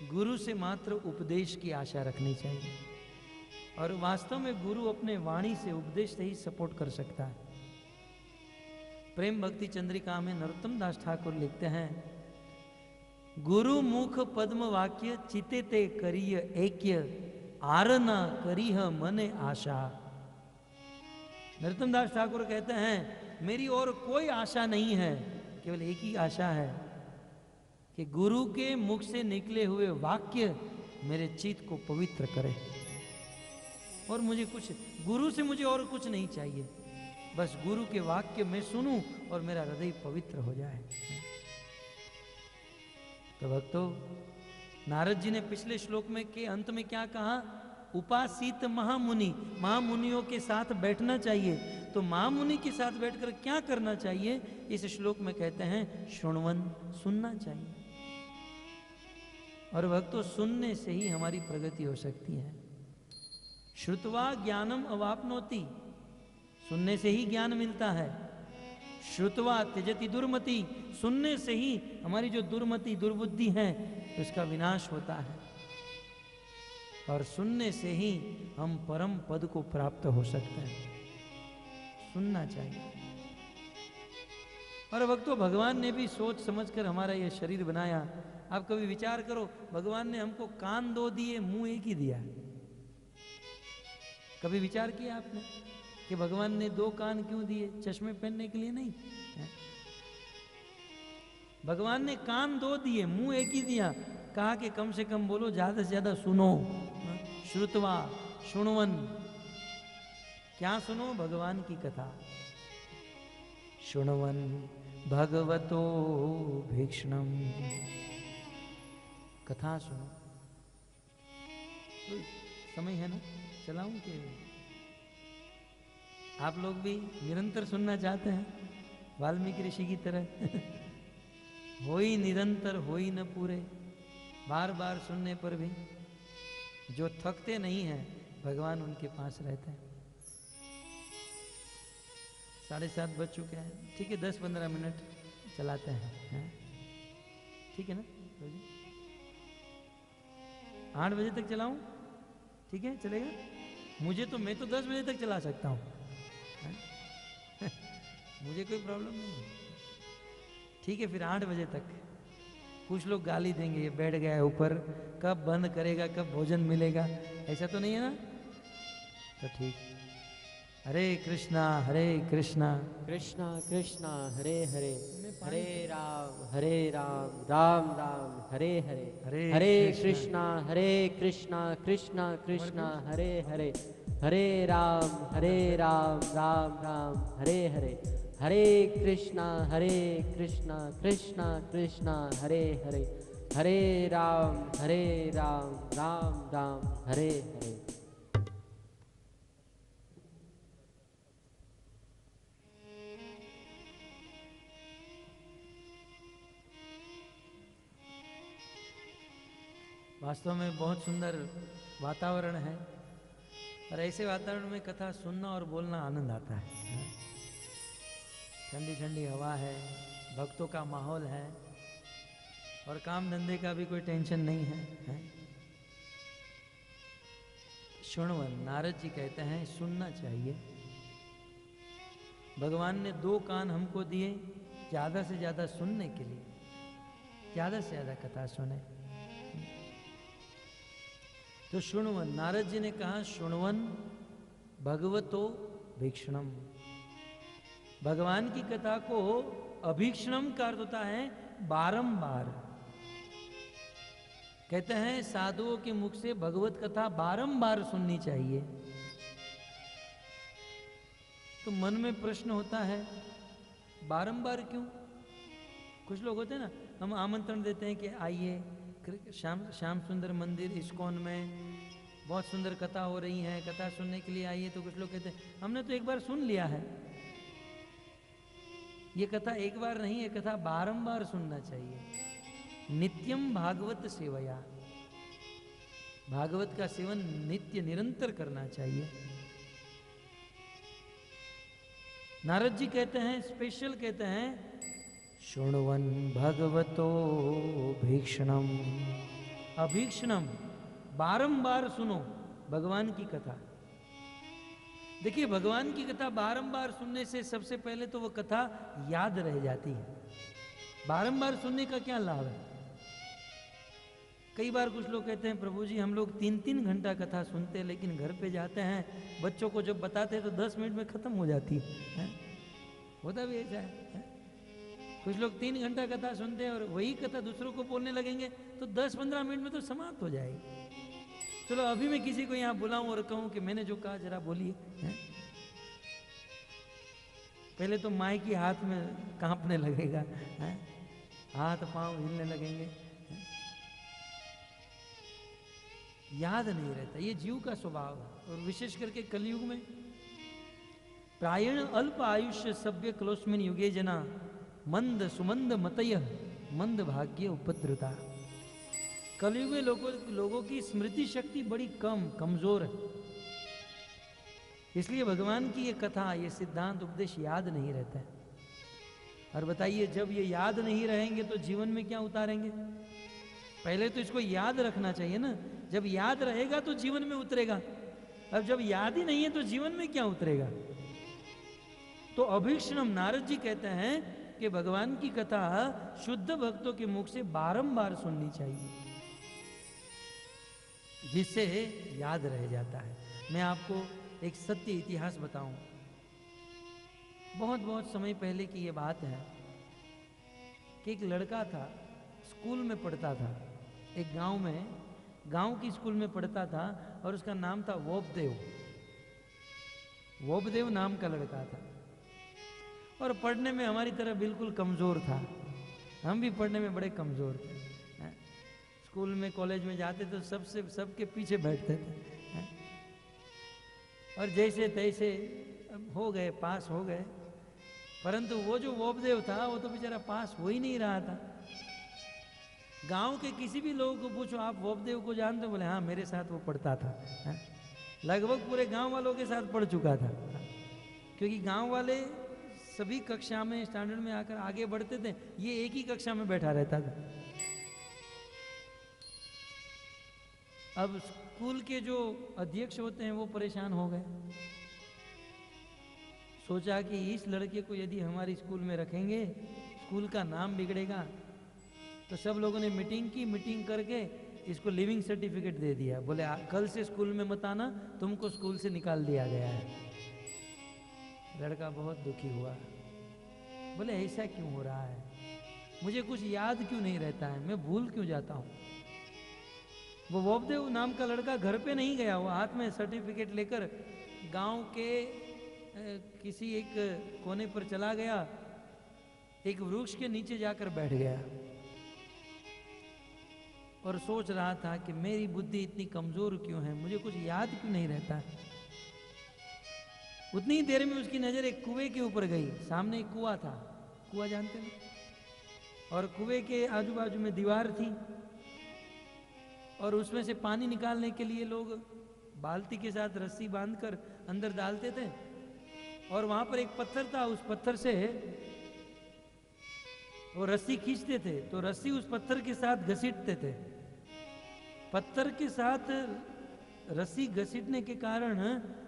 गुरु से मात्र उपदेश की आशा रखनी चाहिए, और वास्तव में गुरु अपने वाणी से, उपदेश से ही सपोर्ट कर सकता है। प्रेम भक्ति चंद्रिका में नरोत्तम दास ठाकुर लिखते हैं, गुरु मुख पद्म वाक्य चिते ते करिय ऐक्य, आरना करीह मने आशा। नरोत्तम दास ठाकुर कहते हैं, मेरी और कोई आशा नहीं है, केवल एक ही आशा है कि गुरु के मुख से निकले हुए वाक्य मेरे चित्त को पवित्र करे। और मुझे कुछ, गुरु से मुझे और कुछ नहीं चाहिए, बस गुरु के वाक्य मैं सुनूं और मेरा हृदय पवित्र हो जाए। तो भक्तों, नारद जी ने पिछले श्लोक में के अंत में क्या कहा? उपासित महामुनि, महामुनियों के साथ बैठना चाहिए। तो महामुनि के साथ बैठकर क्या करना चाहिए? इस श्लोक में कहते हैं श्रवण, सुनना चाहिए। और भक्तों, सुनने से ही हमारी प्रगति हो सकती है। श्रुत्वा ज्ञानम अवाप्नोति, सुनने से ही ज्ञान मिलता है। श्रुत्वा त्यजति दुर्मति, सुनने से ही हमारी जो दुर्मति, दुर्बुद्धि है, उसका विनाश होता है। और सुनने से ही हम परम पद को प्राप्त हो सकते हैं। सुनना चाहिए। और भक्तों, भगवान ने भी सोच समझकर हमारा यह शरीर बनाया। आप कभी विचार करो, भगवान ने हमको कान 2 दिए, मुंह 1 ही दिया। कभी विचार किया आपने कि भगवान ने 2 कान क्यों दिए? चश्मे पहनने के लिए नहीं है? भगवान ने कान 2 दिए, मुंह 1 ही दिया। कहा कि कम से कम बोलो, ज्यादा से ज्यादा सुनो। श्रुत्वा, शुण्वन, क्या सुनो? भगवान की कथा। शुण्वन भगवतो भीक्ष्णम, कथा सुनो। तो समय है ना, चलाऊं कि आप लोग भी निरंतर सुनना चाहते हैं वाल्मीकि ऋषि की तरह? होई निरंतर होई न पूरे, बार बार सुनने पर भी जो थकते नहीं हैं, भगवान उनके पास रहते हैं। 7:30 बज चुके हैं। ठीक है, 10-15 मिनट चलाते हैं, ठीक है ना? 8 बजे तक चलाऊं? ठीक है, चलेगा? मैं तो 10 बजे तक चला सकता हूं। मुझे कोई प्रॉब्लम नहीं है। ठीक है, फिर 8 बजे तक। कुछ लोग गाली देंगे, ये बैठ गया है ऊपर, कब बंद करेगा, कब भोजन मिलेगा, ऐसा तो नहीं है ना? तो ठीक। हरे कृष्णा कृष्णा कृष्णा हरे हरे, हरे राम राम राम हरे हरे, हरे कृष्णा कृष्णा कृष्णा हरे हरे, हरे राम राम राम हरे हरे, हरे कृष्णा कृष्णा कृष्णा हरे हरे, हरे राम राम राम हरे हरे। वास्तव में बहुत सुंदर वातावरण है, और ऐसे वातावरण में कथा सुनना और बोलना आनंद आता है। ठंडी ठंडी हवा है, भक्तों का माहौल है, और काम धंधे का भी कोई टेंशन नहीं है। शुण्वन, नारद जी कहते हैं सुनना चाहिए। भगवान ने 2 कान हमको दिए, ज्यादा से ज्यादा सुनने के लिए, ज्यादा से ज्यादा कथा सुने। तो शुण्वन, नारद जी ने कहा शुण्वन भगवतो भीक्षणम, भगवान की कथा को अभीक्षणम का अर्थ होता है बारंबार। कहते हैं साधुओं के मुख से भगवत कथा बारंबार सुननी चाहिए। तो मन में प्रश्न होता है, बारंबार क्यों? कुछ लोग होते हैं ना, हम आमंत्रण देते हैं कि आइए श्याम सुंदर मंदिर इस्कॉन में बहुत सुंदर कथा हो रही है, कथा सुनने के लिए आइए। तो कुछ लोग कहते हैं हमने तो एक बार सुन लिया है। ये कथा एक बार नहीं है, कथा बारंबार सुनना चाहिए। नित्यम भागवत सेवया, भागवत का सेवन नित्य निरंतर करना चाहिए। नारद जी कहते हैं, स्पेशल कहते हैं शृण्वन् भगवतो भीक्षणम। अभीक्षणम, बारंबार सुनो भगवान की कथा। देखिए, भगवान की कथा बारंबार सुनने से सबसे पहले तो वो कथा याद रह जाती है। बारंबार सुनने का क्या लाभ है? कई बार कुछ लोग कहते हैं प्रभु जी हम लोग 3-3 घंटा कथा सुनते हैं, लेकिन घर पे जाते हैं बच्चों को जब बताते हैं तो 10 मिनट में खत्म हो जाती है। होता भी ऐसा है। कुछ लोग 3 घंटा कथा सुनते हैं और वही कथा दूसरों को बोलने लगेंगे तो 10-15 मिनट में तो समाप्त हो जाएगी। चलो अभी मैं किसी को यहाँ बुलाऊं और कहूं कि मैंने जो कहा जरा बोलिए, पहले तो माइक की हाथ में कांपने लगेगा, हाथ पांव हिलने लगेंगे, याद नहीं रहता। ये जीव का स्वभाव है। और विशेष करके कलयुग में प्रायण अल्प आयुष्य सभ्य क्लोस्मिन युगे जना मंद सुमंद मतय मंद भाग्य उपद्रुता। कलयुग में लोगों की स्मृति शक्ति बड़ी कमजोर है। इसलिए भगवान की ये कथा, ये सिद्धांत उपदेश याद नहीं रहता है। और बताइए, जब ये याद नहीं रहेंगे तो जीवन में क्या उतारेंगे? पहले तो इसको याद रखना चाहिए ना। जब याद रहेगा तो जीवन में उतरेगा। अब जब याद ही नहीं है तो जीवन में क्या उतरेगा? तो अभीक्षणम, नारद जी कहते हैं कि भगवान की कथा शुद्ध भक्तों के मुख से बारंबार सुननी चाहिए, जिससे याद रह जाता है। मैं आपको एक सत्य इतिहास बताऊं। बहुत समय पहले की ये बात है कि एक लड़का था, स्कूल में पढ़ता था, एक गांव की स्कूल में पढ़ता था और उसका नाम था वोबदेव। वोबदेव नाम का लड़का था और पढ़ने में हमारी तरह बिल्कुल कमजोर था। हम भी पढ़ने में बड़े कमजोर थे। स्कूल में कॉलेज में जाते तो सबके पीछे बैठते थे और जैसे तैसे हो गए, पास हो गए। परंतु वो जो वोबदेव था वो तो बेचारा पास हो ही नहीं रहा था। गांव के किसी भी लोगों को पूछो आप वोबदेव को जानते हो? बोले हाँ, मेरे साथ वो पढ़ता था। लगभग पूरे गांव वालों के साथ पढ़ चुका था, क्योंकि गांव वाले सभी कक्षा में स्टैंडर्ड में आकर आगे बढ़ते थे, ये एक ही कक्षा में बैठा रहता था। अब स्कूल के जो अध्यक्ष होते हैं वो परेशान हो गए। सोचा कि इस लड़के को यदि हमारे स्कूल में रखेंगे, स्कूल का नाम बिगड़ेगा। तो सब लोगों ने मीटिंग करके इसको लिविंग सर्टिफिकेट दे दिया। बोले कल से स्कूल में मत आना, तुमको स्कूल से निकाल दिया गया है। लड़का बहुत दुखी हुआ। बोले ऐसा क्यों हो रहा है? मुझे कुछ याद क्यों नहीं रहता है? मैं भूल क्यों जाता हूँ? वो वोबदेव नाम का लड़का घर पे नहीं गया, वो हाथ में सर्टिफिकेट लेकर गांव के किसी एक कोने पर चला गया, एक वृक्ष के नीचे जाकर बैठ गया और सोच रहा था कि मेरी बुद्धि इतनी कमजोर क्यों है, मुझे कुछ याद क्यों नहीं रहता है। उतनी ही देर में उसकी नजर एक कुएं के ऊपर गई। सामने एक कुआं था, कुआं जानते हैं, और कुएं के आजू बाजू में दीवार थी और उसमें से पानी निकालने के लिए लोग बाल्टी के साथ रस्सी बांधकर अंदर डालते थे। और वहां पर एक पत्थर था, उस पत्थर से वो रस्सी खींचते थे तो रस्सी उस पत्थर के साथ घसीटते थे। पत्थर के साथ रस्सी घसीटने के कारण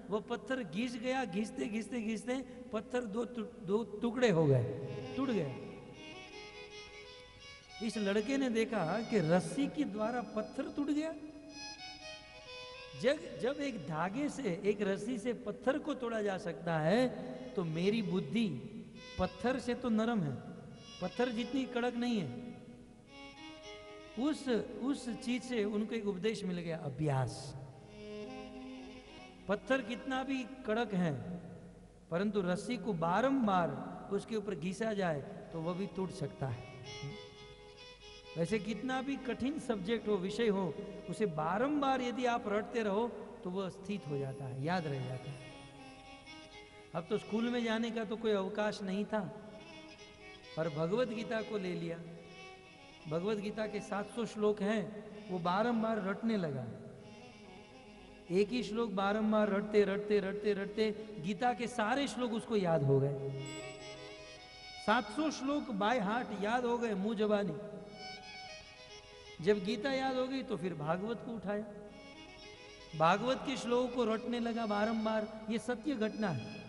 वो पत्थर घिस गया। घिसते घिसते घिसते पत्थर दो टुकड़े हो गए, टूट गए। इस लड़के ने देखा कि रस्सी के द्वारा पत्थर टूट गया। जब एक धागे से, एक रस्सी से पत्थर को तोड़ा जा सकता है तो मेरी बुद्धि पत्थर से तो नरम है, पत्थर जितनी कड़क नहीं है। उस चीज से उनको एक उपदेश मिल गया, अभ्यास। पत्थर कितना भी कड़क है, परंतु रस्सी को बारंबार उसके ऊपर घिसा जाए तो वह भी टूट सकता है। वैसे कितना भी कठिन सब्जेक्ट हो, विषय हो, उसे बारंबार यदि आप रटते रहो तो वह स्थित हो जाता है, याद रह जाता है। अब तो स्कूल में जाने का तो कोई अवकाश नहीं था, और भगवत गीता को ले लिया। भगवत गीता के 700 श्लोक हैं, वो बारंबार रटने लगा। एक ही श्लोक बारंबार रटते रटते रटते रटते गीता के सारे श्लोक उसको याद हो गए। 700 श्लोक बाय हार्ट याद हो गए मुंह जबानी। जब गीता याद हो गई तो फिर भागवत को उठाया, भागवत के श्लोक को रटने लगा बारंबार। ये सत्य घटना है।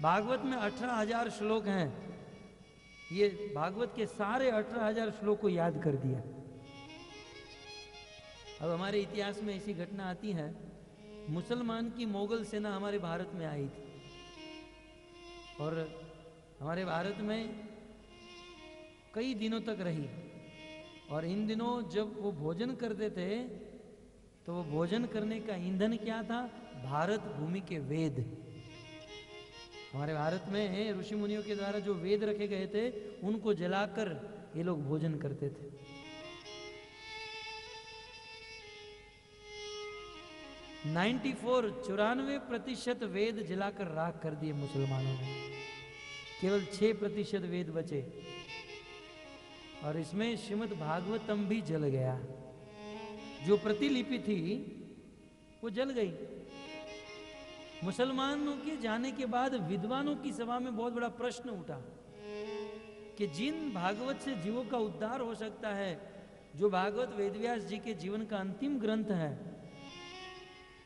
भागवत में 18,000 श्लोक हैं। ये भागवत के सारे 18,000 श्लोक को याद कर दिया। अब हमारे इतिहास में ऐसी घटना आती है, मुसलमान की मोगल सेना हमारे भारत में आई थी और हमारे भारत में कई दिनों तक रही। और इन दिनों जब वो भोजन करते थे तो वो भोजन करने का ईंधन क्या था? भारत भूमि के वेद। हमारे भारत में ऋषि मुनियों के द्वारा जो वेद रखे गए थे उनको जलाकर ये लोग भोजन करते थे। 94% वेद जलाकर राख कर दिए मुसलमानों ने, केवल 6% वेद बचे। और इसमें श्रीमद् भागवतम भी जल गया। जो प्रतिलिपि थी वो जल गई। मुसलमानों के जाने के बाद विद्वानों की सभा में बहुत बड़ा प्रश्न उठा कि जिन भागवत से जीवों का उद्धार हो सकता है, जो भागवत वेदव्यास जी के जीवन का अंतिम ग्रंथ है,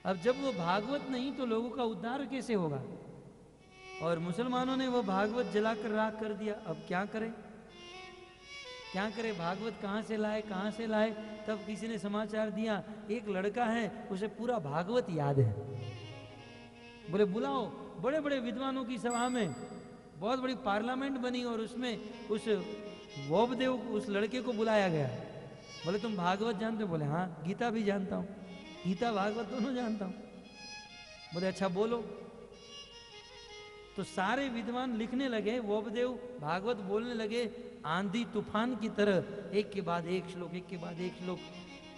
अब जब वो भागवत नहीं तो लोगों का उद्धार कैसे होगा? और मुसलमानों ने वो भागवत जलाकर राख कर दिया। अब क्या करें, क्या करें? भागवत कहाँ से लाए, कहाँ से लाए? तब किसी ने समाचार दिया, एक लड़का है उसे पूरा भागवत याद है। बोले बुलाओ। बड़े बड़े विद्वानों की सभा में बहुत बड़ी पार्लियामेंट बनी और उसमें उस वोबदेव उस लड़के को बुलाया गया। बोले तुम भागवत जानते हो? बोले हाँ, गीता भी जानता हूँ, गीता भागवत दोनों जानता हूँ। बोले अच्छा बोलो। तो सारे विद्वान लिखने लगे, वोबदेव भागवत बोलने लगे आंधी तूफान की तरह, एक के बाद एक श्लोक, एक के बाद एक श्लोक।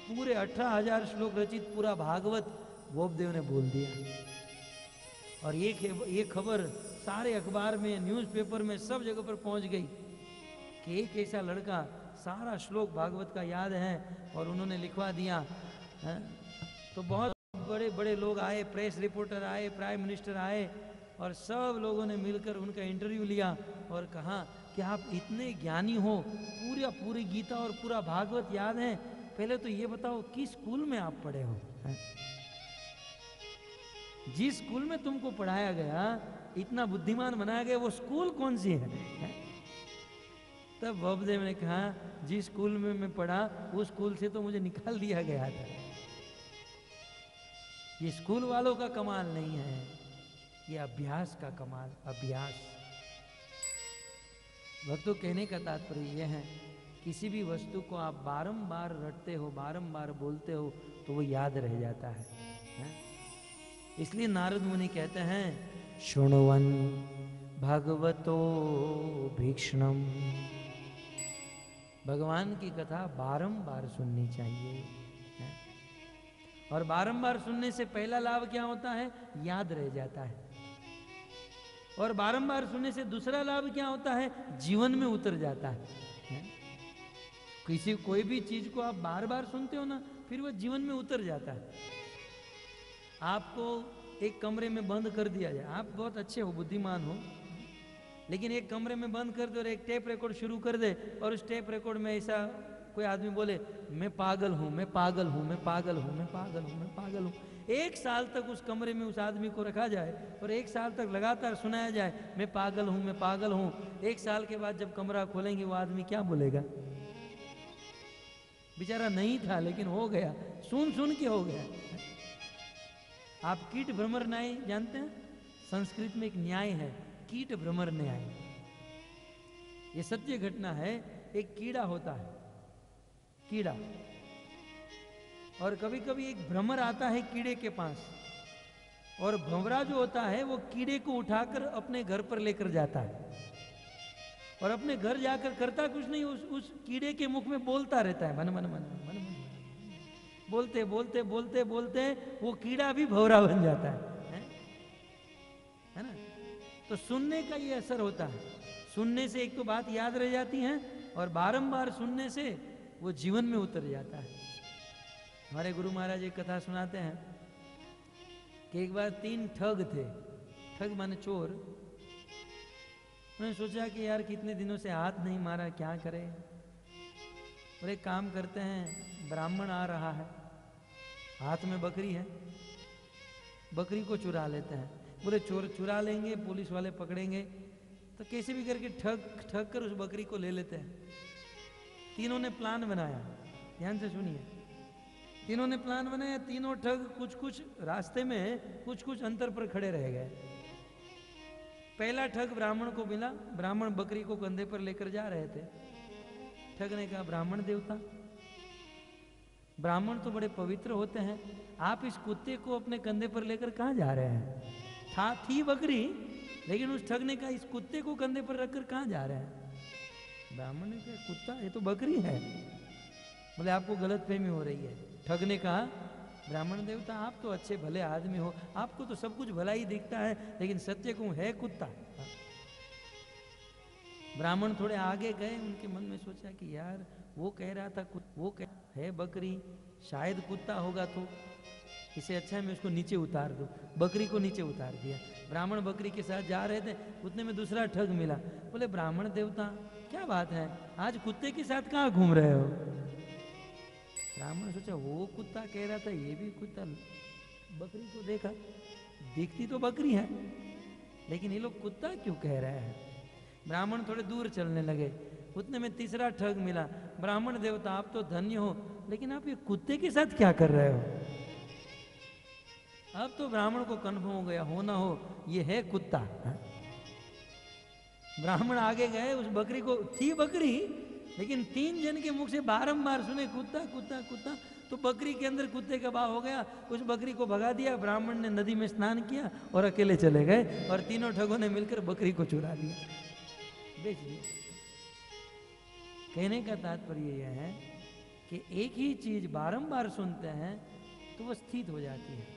पूरे 18,000 श्लोक रचित पूरा भागवत वोबदेव ने बोल दिया। और ये खबर सारे अखबार में, न्यूज़पेपर में, सब जगह पर पहुंच गई कि एक ऐसा लड़का सारा श्लोक भागवत का याद है और उन्होंने लिखवा दिया है। तो बहुत बड़े बड़े लोग आए, प्रेस रिपोर्टर आए, प्राइम मिनिस्टर आए और सब लोगों ने मिलकर उनका इंटरव्यू लिया और कहा कि आप इतने ज्ञानी हो, पूरी गीता और पूरा भागवत याद है, पहले तो ये बताओ किस स्कूल में आप पढ़े हो? जिस स्कूल में तुमको पढ़ाया गया, इतना बुद्धिमान बनाया गया, वो स्कूल कौन सी है? तब वोबदेव ने कहा जिस स्कूल में मैं पढ़ा उस स्कूल से तो मुझे निकाल दिया गया था। ये स्कूल वालों का कमाल नहीं है, ये अभ्यास का कमाल। अभ्यास। भक्तों, कहने का तात्पर्य यह है, किसी भी वस्तु को आप बारंबार रटते हो, बारंबार बोलते हो तो वो याद रह जाता है? इसलिए नारद मुनि कहते हैं शृण्वन् भगवतो भीक्ष्णम्। भगवान की कथा बारंबार सुननी चाहिए। और बारंबार सुनने से पहला लाभ क्या होता है? याद रह जाता है। और बारंबार सुनने से दूसरा लाभ क्या होता है? जीवन में उतर जाता है। कोई भी चीज को आप बार बार सुनते हो ना, फिर वो जीवन में उतर जाता है। आपको एक कमरे में बंद कर दिया जाए, आप बहुत अच्छे हो, बुद्धिमान हो, लेकिन एक कमरे में बंद कर दे और एक टेप रिकॉर्ड शुरू कर दे और उस टेप रिकॉर्ड में ऐसा कोई आदमी बोले मैं पागल हूं, मैं पागल हूं, मैं पागल हूं, मैं पागल हूं, मैं पागल हूं। 1 साल तक उस कमरे में उस आदमी को रखा जाए और 1 साल तक लगातार सुनाया जाए मैं पागल हूं, मैं पागल हूं। 1 साल के बाद जब कमरा खोलेंगे वो आदमी क्या बोलेगा? बेचारा नहीं था लेकिन हो गया, सुन सुन के हो गया। आप कीट भ्रमर न्याय जानते हैं? संस्कृत में एक न्याय है, कीट भ्रमर न्याय। ये सत्य घटना है। एक कीड़ा होता है, कीड़ा, और कभी कभी एक भ्रमर आता है कीड़े के पास, और भंवरा जो होता है वो कीड़े को उठाकर अपने घर पर लेकर जाता है और अपने घर जाकर करता कुछ नहीं, उस कीड़े के मुख में बोलता रहता है मन मन मन मन मन। बोलते बोलते बोलते बोलते वो कीड़ा भी भंवरा बन जाता है ना? तो सुनने का ये असर होता है। सुनने से एक तो बात याद रह जाती है और बारंबार सुनने से वो जीवन में उतर जाता है। हमारे गुरु महाराज एक कथा सुनाते हैं कि एक बार 3 ठग थे। ठग माने चोर। उन्होंने सोचा कि यार कितने दिनों से हाथ नहीं मारा, क्या करे। और एक काम करते हैं, ब्राह्मण आ रहा है, हाथ में बकरी है, बकरी को चुरा लेते हैं। बोले चोर चुरा लेंगे, पुलिस वाले पकड़ेंगे, तो कैसे भी करके ठग कर उस बकरी को ले लेते हैं। तीनों ने प्लान बनाया, ध्यान से सुनिए। तीनों ने प्लान बनाया, तीनों ठग कुछ रास्ते में कुछ अंतर पर खड़े रह गए। पहला ठग ब्राह्मण को मिला, ब्राह्मण बकरी को कंधे पर लेकर जा रहे थे। ठग ने कहा, ब्राह्मण देवता, ब्राह्मण तो बड़े पवित्र होते हैं, आप इस कुत्ते को अपने कंधे पर लेकर कहाँ जा रहे हैं? थी बकरी, लेकिन उस ठग ने कहा, इस कुत्ते को कंधे पर रखकर कहाँ जा रहे हैं? ब्राह्मण ने कहा, कुत्ता, ये तो बकरी है। बोले आपको गलतफहमी हो रही है। ठग ने कहा, ब्राह्मण देवता आप तो अच्छे भले आदमी हो, आपको तो सब कुछ भला ही दिखता है, लेकिन सत्य को है कुत्ता। ब्राह्मण थोड़े आगे गए, उनके मन में सोचा कि यार वो कह रहा था वो है बकरी, शायद कुत्ता होगा, तो इसे अच्छा है मैं उसको नीचे उतार दूं। बकरी को नीचे उतार दिया। ब्राह्मण बकरी के साथ जा रहे थे, उतने में दूसरा ठग मिला। बोले ब्राह्मण देवता क्या बात है, आज कुत्ते के साथ कहाँ घूम रहे हो? ब्राह्मण सोचा वो कुत्ता कह रहा था, ये भी कुत्ता। बकरी को देखा, दिखती तो बकरी है, लेकिन ये लोग कुत्ता क्यों कह रहे हैं? ब्राह्मण थोड़े दूर चलने लगे, उतने में तीसरा ठग मिला। ब्राह्मण देवता आप तो धन्य हो, लेकिन आप ये कुत्ते के साथ क्या कर रहे हो? अब तो ब्राह्मण को कन्फर्म हो गया, हो ना हो ये है कुत्ता। ब्राह्मण आगे गए, उस बकरी को, थी बकरी, लेकिन 3 जन के मुख से बारंबार सुने कुत्ता कुत्ता कुत्ता, तो बकरी के अंदर कुत्ते का भाव हो गया। उस बकरी को भगा दिया। ब्राह्मण ने नदी में स्नान किया और अकेले चले गए, और तीनों ठगों ने मिलकर बकरी को चुरा लिया, बेच दिया। कहने का तात्पर्य यह है कि एक ही चीज बारंबार सुनते हैं तो वो स्थित हो जाती है,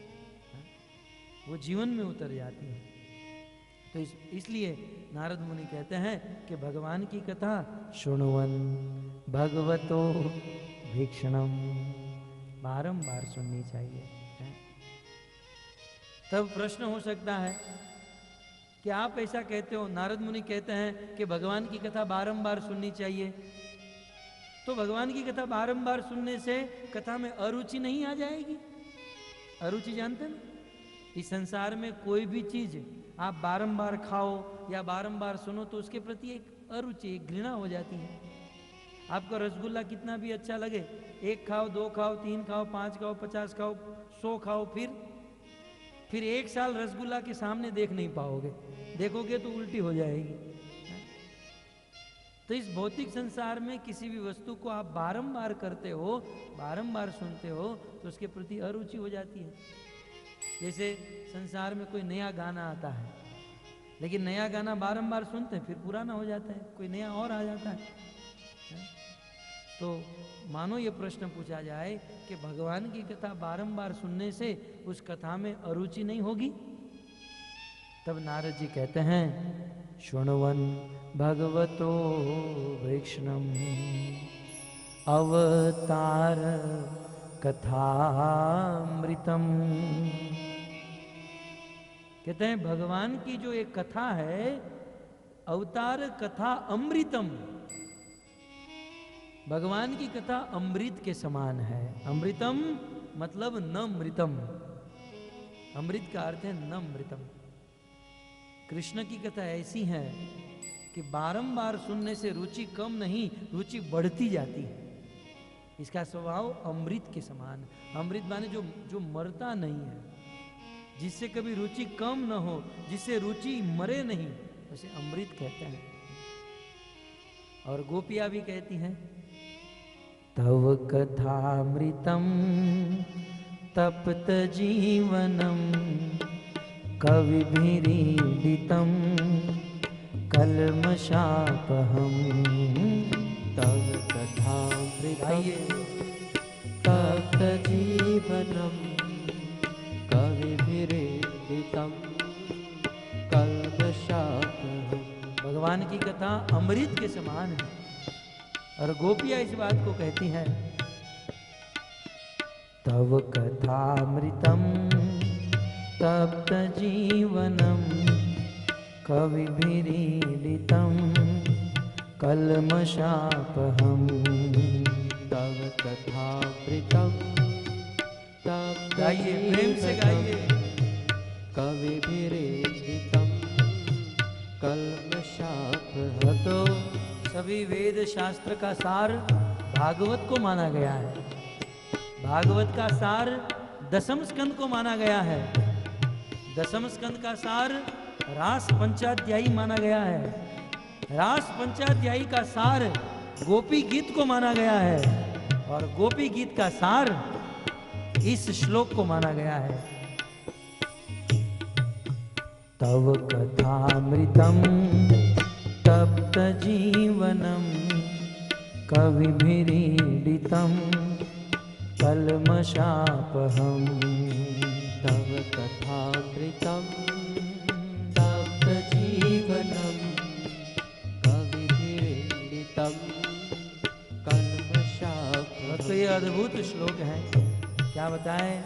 वो जीवन में उतर जाती है। तो इसलिए नारद मुनि कहते हैं कि भगवान की कथा शुण्वन् भगवतो भीक्षणम, बारंबार सुननी चाहिए। तब प्रश्न हो सकता है कि आप ऐसा कहते हो, नारद मुनि कहते हैं कि भगवान की कथा बारंबार सुननी चाहिए, तो भगवान की कथा बारंबार सुनने से कथा में अरुचि नहीं आ जाएगी? अरुचि जानते ना, इस संसार में कोई भी चीज आप बारंबार खाओ या बारंबार सुनो तो उसके प्रति एक अरुचि, एक घृणा हो जाती है। आपको रसगुल्ला कितना भी अच्छा लगे, 1 खाओ, 2 खाओ, 3 खाओ, 5 खाओ, 50 खाओ, 100 खाओ, फिर 1 साल रसगुल्ला के सामने देख नहीं पाओगे, देखोगे तो उल्टी हो जाएगी। तो इस भौतिक संसार में किसी भी वस्तु को आप बारंबार करते हो, बारंबार सुनते हो, तो उसके प्रति अरुचि हो जाती है। जैसे संसार में कोई नया गाना आता है, लेकिन नया गाना बारंबार सुनते हैं, फिर पुराना हो जाता है, कोई नया और आ जाता है। तो मानो ये प्रश्न पूछा जाए कि भगवान की कथा बारंबार सुनने से उस कथा में अरुचि नहीं होगी? तब नारद जी कहते हैं, शुण्वन् भगवतो भीक्षणम अवतार कथामृतम। कहते हैं भगवान की जो एक कथा है, अवतार कथा अमृतम, भगवान की कथा अमृत के समान है। अमृतम मतलब न मृतम, अमृत का अर्थ है न मृतम। कृष्ण की कथा ऐसी है कि बारंबार सुनने से रुचि कम नहीं, रुचि बढ़ती जाती है। इसका स्वभाव अमृत के समान। अमृत माने जो मरता नहीं है, जिससे कभी रुचि कम न हो, जिससे रुचि मरे नहीं, उसे अमृत कहते हैं। और गोपियां भी कहती हैं, तव कथामृतम तप्त जीवनम कविभिरीडितम कल्मषापहम। तव कथामृतम तप्त जीवनम कविभिरीडितम कल्मषापहम। भगवान की कथा अमृत के समान है। और गोपियां इस बात को कहती हैं, तव कथामृतम तप्त जीवनम कविभिरीडितं कल्मषापहम् तव कथामृतं गाइए, प्रेम से गाइए। कविभिरीडितं कल्मषापहम्। तो सभी वेद शास्त्र का सार भागवत को माना गया है। भागवत का सार दशम स्कंद को माना गया है। दशम स्कंद का सार रास पंचाध्यायी माना गया है। रास पंचाध्यायी का सार गोपी गीत को माना गया है और गोपी गीत का सार इस श्लोक को माना गया है। तव कथामृतं तप्त जीवनम कविभिरीडितं कल्मषापहम्। तव कथामृतं तप्त जीवनं कविभिरीडितं कल्मषापहम्। तो ये अद्भुत श्लोक है। क्या बताएं,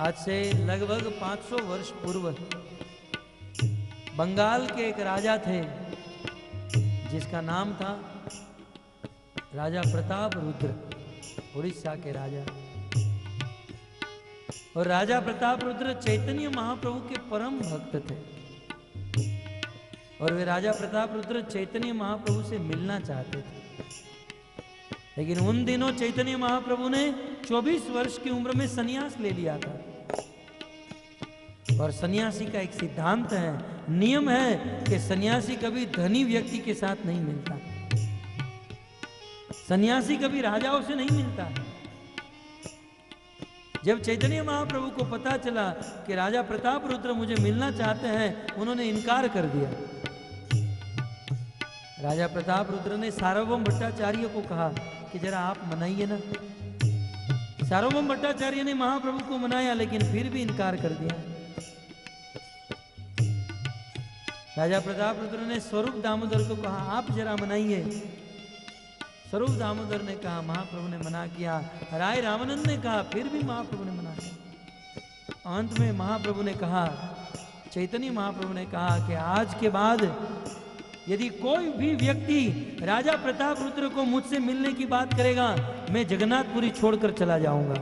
आज से लगभग 500 वर्ष पूर्व बंगाल के एक राजा थे जिसका नाम था राजा प्रताप रुद्र, उड़ीसा के राजा। और राजा प्रताप रुद्र चैतन्य महाप्रभु के परम भक्त थे और वे राजा प्रताप रुद्र चैतन्य महाप्रभु से मिलना चाहते थे। लेकिन उन दिनों चैतन्य महाप्रभु ने 24 वर्ष की उम्र में सन्यास ले लिया था। और सन्यासी का एक सिद्धांत है, नियम है कि सन्यासी कभी धनी व्यक्ति के साथ नहीं मिलता। सन्यासी कभी राजाओं से नहीं मिलता। जब चैतन्य महाप्रभु को पता चला कि राजा प्रताप रुद्र मुझे मिलना चाहते हैं, उन्होंने इनकार कर दिया। राजा प्रताप रुद्र ने सार्वभौम भट्टाचार्य को कहा कि जरा आप मनाइए ना। सार्वभौम भट्टाचार्य ने महाप्रभु को मनाया, लेकिन फिर भी इनकार कर दिया। राजा प्रताप रुद्र ने स्वरूप दामोदर को कहा आप जरा मनाइए। स्वरूप दामोदर ने कहा, महाप्रभु ने मना किया। राय रामानंद ने कहा, फिर भी महाप्रभु ने मना किया। अंत में महाप्रभु ने कहा, चैतन्य महाप्रभु ने कहा कि आज के बाद यदि कोई भी व्यक्ति राजा प्रताप रुद्र को मुझसे मिलने की बात करेगा, मैं जगन्नाथपुरी छोड़कर चला जाऊंगा।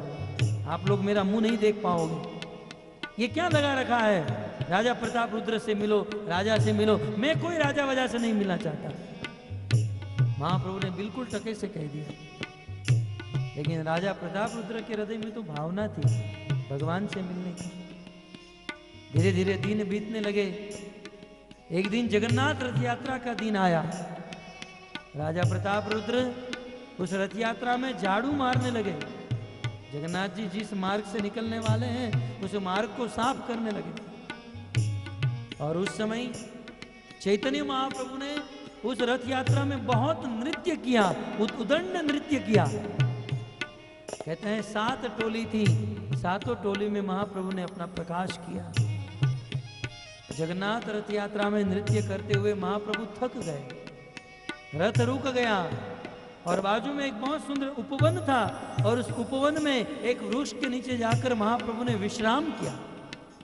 आप लोग मेरा मुंह नहीं देख पाओगे। ये क्या लगा रखा है, राजा प्रताप रुद्र से मिलो, राजा से मिलो। मैं कोई राजा वजह से नहीं मिलना चाहता। महाप्रभु ने बिल्कुल टके से कह दिया। लेकिन राजा प्रताप रुद्र के हृदय में तो भावना थी भगवान से मिलने की। धीरे धीरे दिन बीतने लगे। एक दिन जगन्नाथ रथ यात्रा का दिन आया। राजा प्रताप रुद्र उस रथ यात्रा में झाड़ू मारने लगे। जगन्नाथ जी जिस मार्ग से निकलने वाले हैं उस मार्ग को साफ करने लगे। और उस समय चैतन्य महाप्रभु ने उस रथ यात्रा में बहुत नृत्य किया, उदंड नृत्य किया। कहते हैं 7 टोली थी, 7 टोली में महाप्रभु ने अपना प्रकाश किया। जगन्नाथ रथ यात्रा में नृत्य करते हुए महाप्रभु थक गए, रथ रुक गया और बाजू में एक बहुत सुंदर उपवन था और उस उपवन में एक वृक्ष के नीचे जाकर महाप्रभु ने विश्राम किया।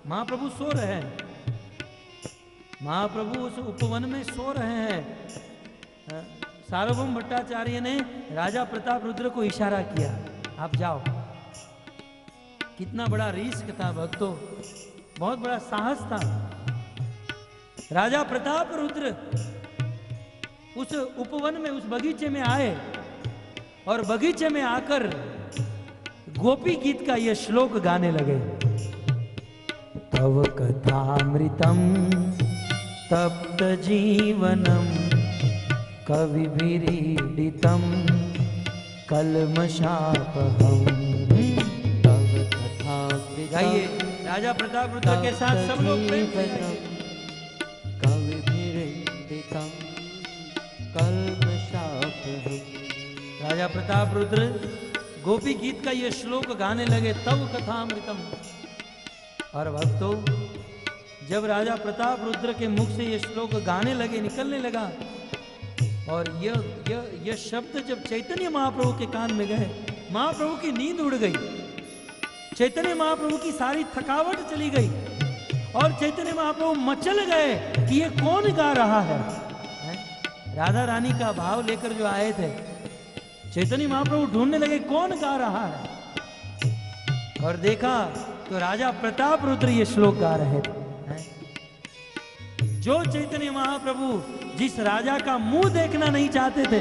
महाप्रभु सो रहे हैं। महाप्रभु उस उपवन में सो रहे हैं। सार्वभौम भट्टाचार्य ने राजा प्रताप रुद्र को इशारा किया, आप जाओ। कितना बड़ा रिस्क था भक्तों, बहुत बड़ा साहस था। राजा प्रताप रुद्र उस उपवन में, उस बगीचे में आए और बगीचे में आकर गोपी गीत का यह श्लोक गाने लगे। तव कथामृतम तप्त जीवनम कविभिरीडितं कल्मषापहम्। तव कथामृतं गाइए, राजा प्रताप रुद्र के साथ सब लोग प्रेम से कविभिरीडितं कल्मषापहम्। राजा प्रताप रुद्र गोपी गीत का ये श्लोक गाने लगे, तव कथामृतम। और भक्तों, जब राजा प्रताप रुद्र के मुख से ये श्लोक गाने लगे, निकलने लगा, और यह शब्द जब चैतन्य महाप्रभु के कान में गए, महाप्रभु की नींद उड़ गई। चैतन्य महाप्रभु की सारी थकावट चली गई, और चैतन्य महाप्रभु मचल गए कि ये कौन गा रहा है? राधा रानी का भाव लेकर जो आए थे, चैतन्य महाप्रभु ढूंढने लगे कौन गा रहा है। और देखा तो राजा प्रताप रुद्र ये श्लोक गा रहे थे। जो चैतन्य महाप्रभु जिस राजा का मुंह देखना नहीं चाहते थे,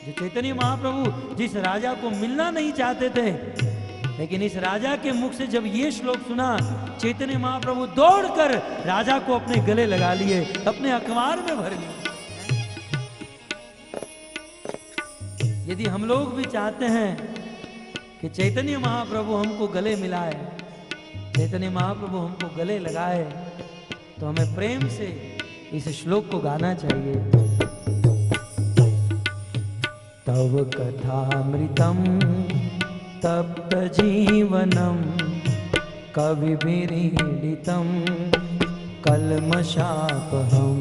जो चैतन्य महाप्रभु जिस राजा को मिलना नहीं चाहते थे, लेकिन इस राजा के मुख से जब ये श्लोक सुना, चैतन्य महाप्रभु दौड़कर राजा को अपने गले लगा लिए, अपने अखबार में भर लिए। यदि हम लोग भी चाहते हैं कि चैतन्य महाप्रभु हमको गले मिलाए, चैतन्य महाप्रभु हमको गले लगाए, तो हमें प्रेम से इस श्लोक को गाना चाहिए। तव कथामृतम तप्त जीवनम कविभिरीडितम कल्मषापहम।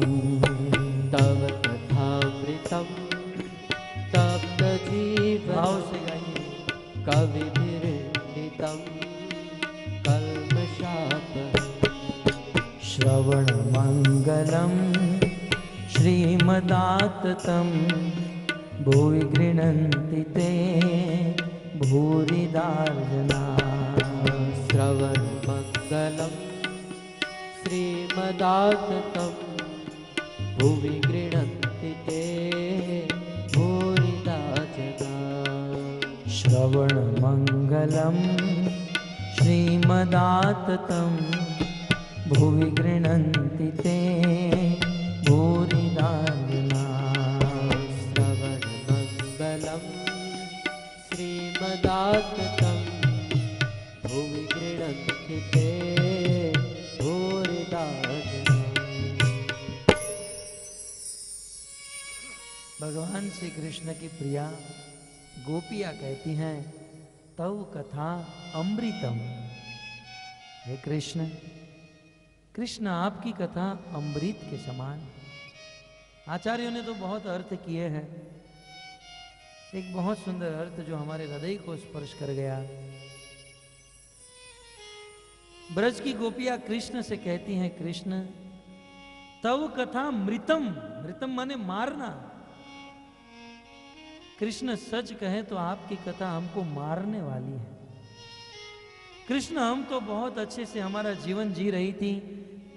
तव कथामृतम तप्त भाव से जीवनम गाइए। कविभिरीडितम कल्मषापहम। श्रवणमङ्गलं श्रीमदाततं भुवि गृह्णन्ति ते भूरिदा जना। श्रवणमङ्गलं श्रीमदाततं भुवि गृह्णन्ति ते भूरिदा जना। श्रवणमङ्गलं श्रीमदाततं भुवि गृह्णन्ति ते भूरिदा जना। श्रवणमङ्गलं श्रीमदाततं भुवि गृह्णन्ति ते भूरिदा जना। भगवान श्री कृष्ण की प्रिया गोपियाँ कहती हैं, तव कथा अमृतम। हे कृष्ण, कृष्ण आपकी कथा अमृत के समान। आचार्यों ने तो बहुत अर्थ किए हैं, एक बहुत सुंदर अर्थ जो हमारे हृदय को स्पर्श कर गया। ब्रज की गोपियां कृष्ण से कहती हैं, कृष्ण तव कथा मृतम, मृतम माने मारना। कृष्ण सच कहें तो आपकी कथा हमको मारने वाली है। कृष्ण हम तो बहुत अच्छे से हमारा जीवन जी रही थी,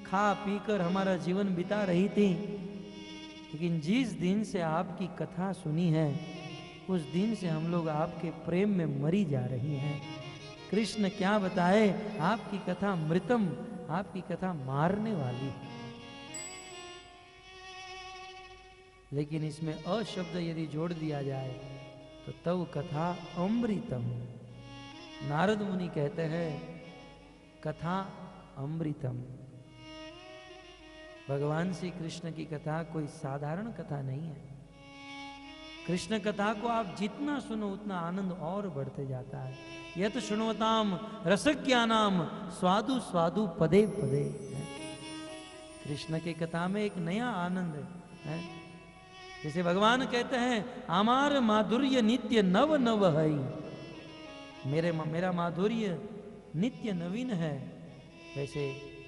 खा पी कर हमारा जीवन बिता रही थी, लेकिन जिस दिन से आपकी कथा सुनी है उस दिन से हम लोग आपके प्रेम में मरी जा रही हैं। कृष्ण क्या बताए, आपकी कथा मृतम, आपकी कथा मारने वाली है। लेकिन इसमें अशब्द यदि जोड़ दिया जाए तो तव कथा अमृतम। नारद मुनि कहते हैं कथा अमृतम। भगवान श्री कृष्ण की कथा कोई साधारण कथा नहीं है। कृष्ण कथा को आप जितना सुनो उतना आनंद और बढ़ते जाता है। यत शुण्वताम रसज्ञानाम स्वादु स्वादु पदे पदे। कृष्ण की कथा में एक नया आनंद है। जैसे भगवान कहते हैं आमार माधुर्य नित्य नव नव है, मेरा माधुर्य नित्य नवीन है, वैसे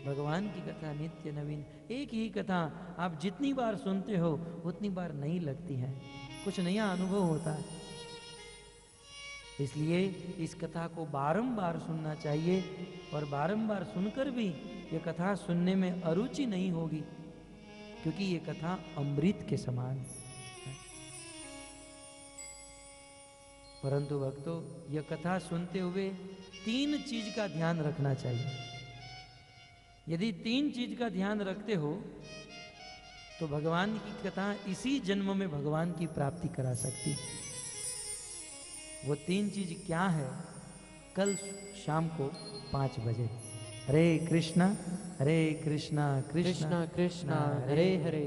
भगवान की कथा नित्य नवीन। एक ही कथा आप जितनी बार सुनते हो उतनी बार नहीं लगती है, कुछ नया अनुभव होता है। इसलिए इस कथा को बारंबार सुनना चाहिए, और बारंबार सुनकर भी ये कथा सुनने में अरुचि नहीं होगी, क्योंकि ये कथा अमृत के समान है। परंतु भक्तों, यह कथा सुनते हुए 3 चीज का ध्यान रखना चाहिए। यदि 3 चीज का ध्यान रखते हो तो भगवान की कथा इसी जन्म में भगवान की प्राप्ति करा सकती है। वो 3 चीज क्या है, कल शाम को 5 बजे। हरे कृष्णा कृष्णा कृष्णा कृष्णा हरे हरे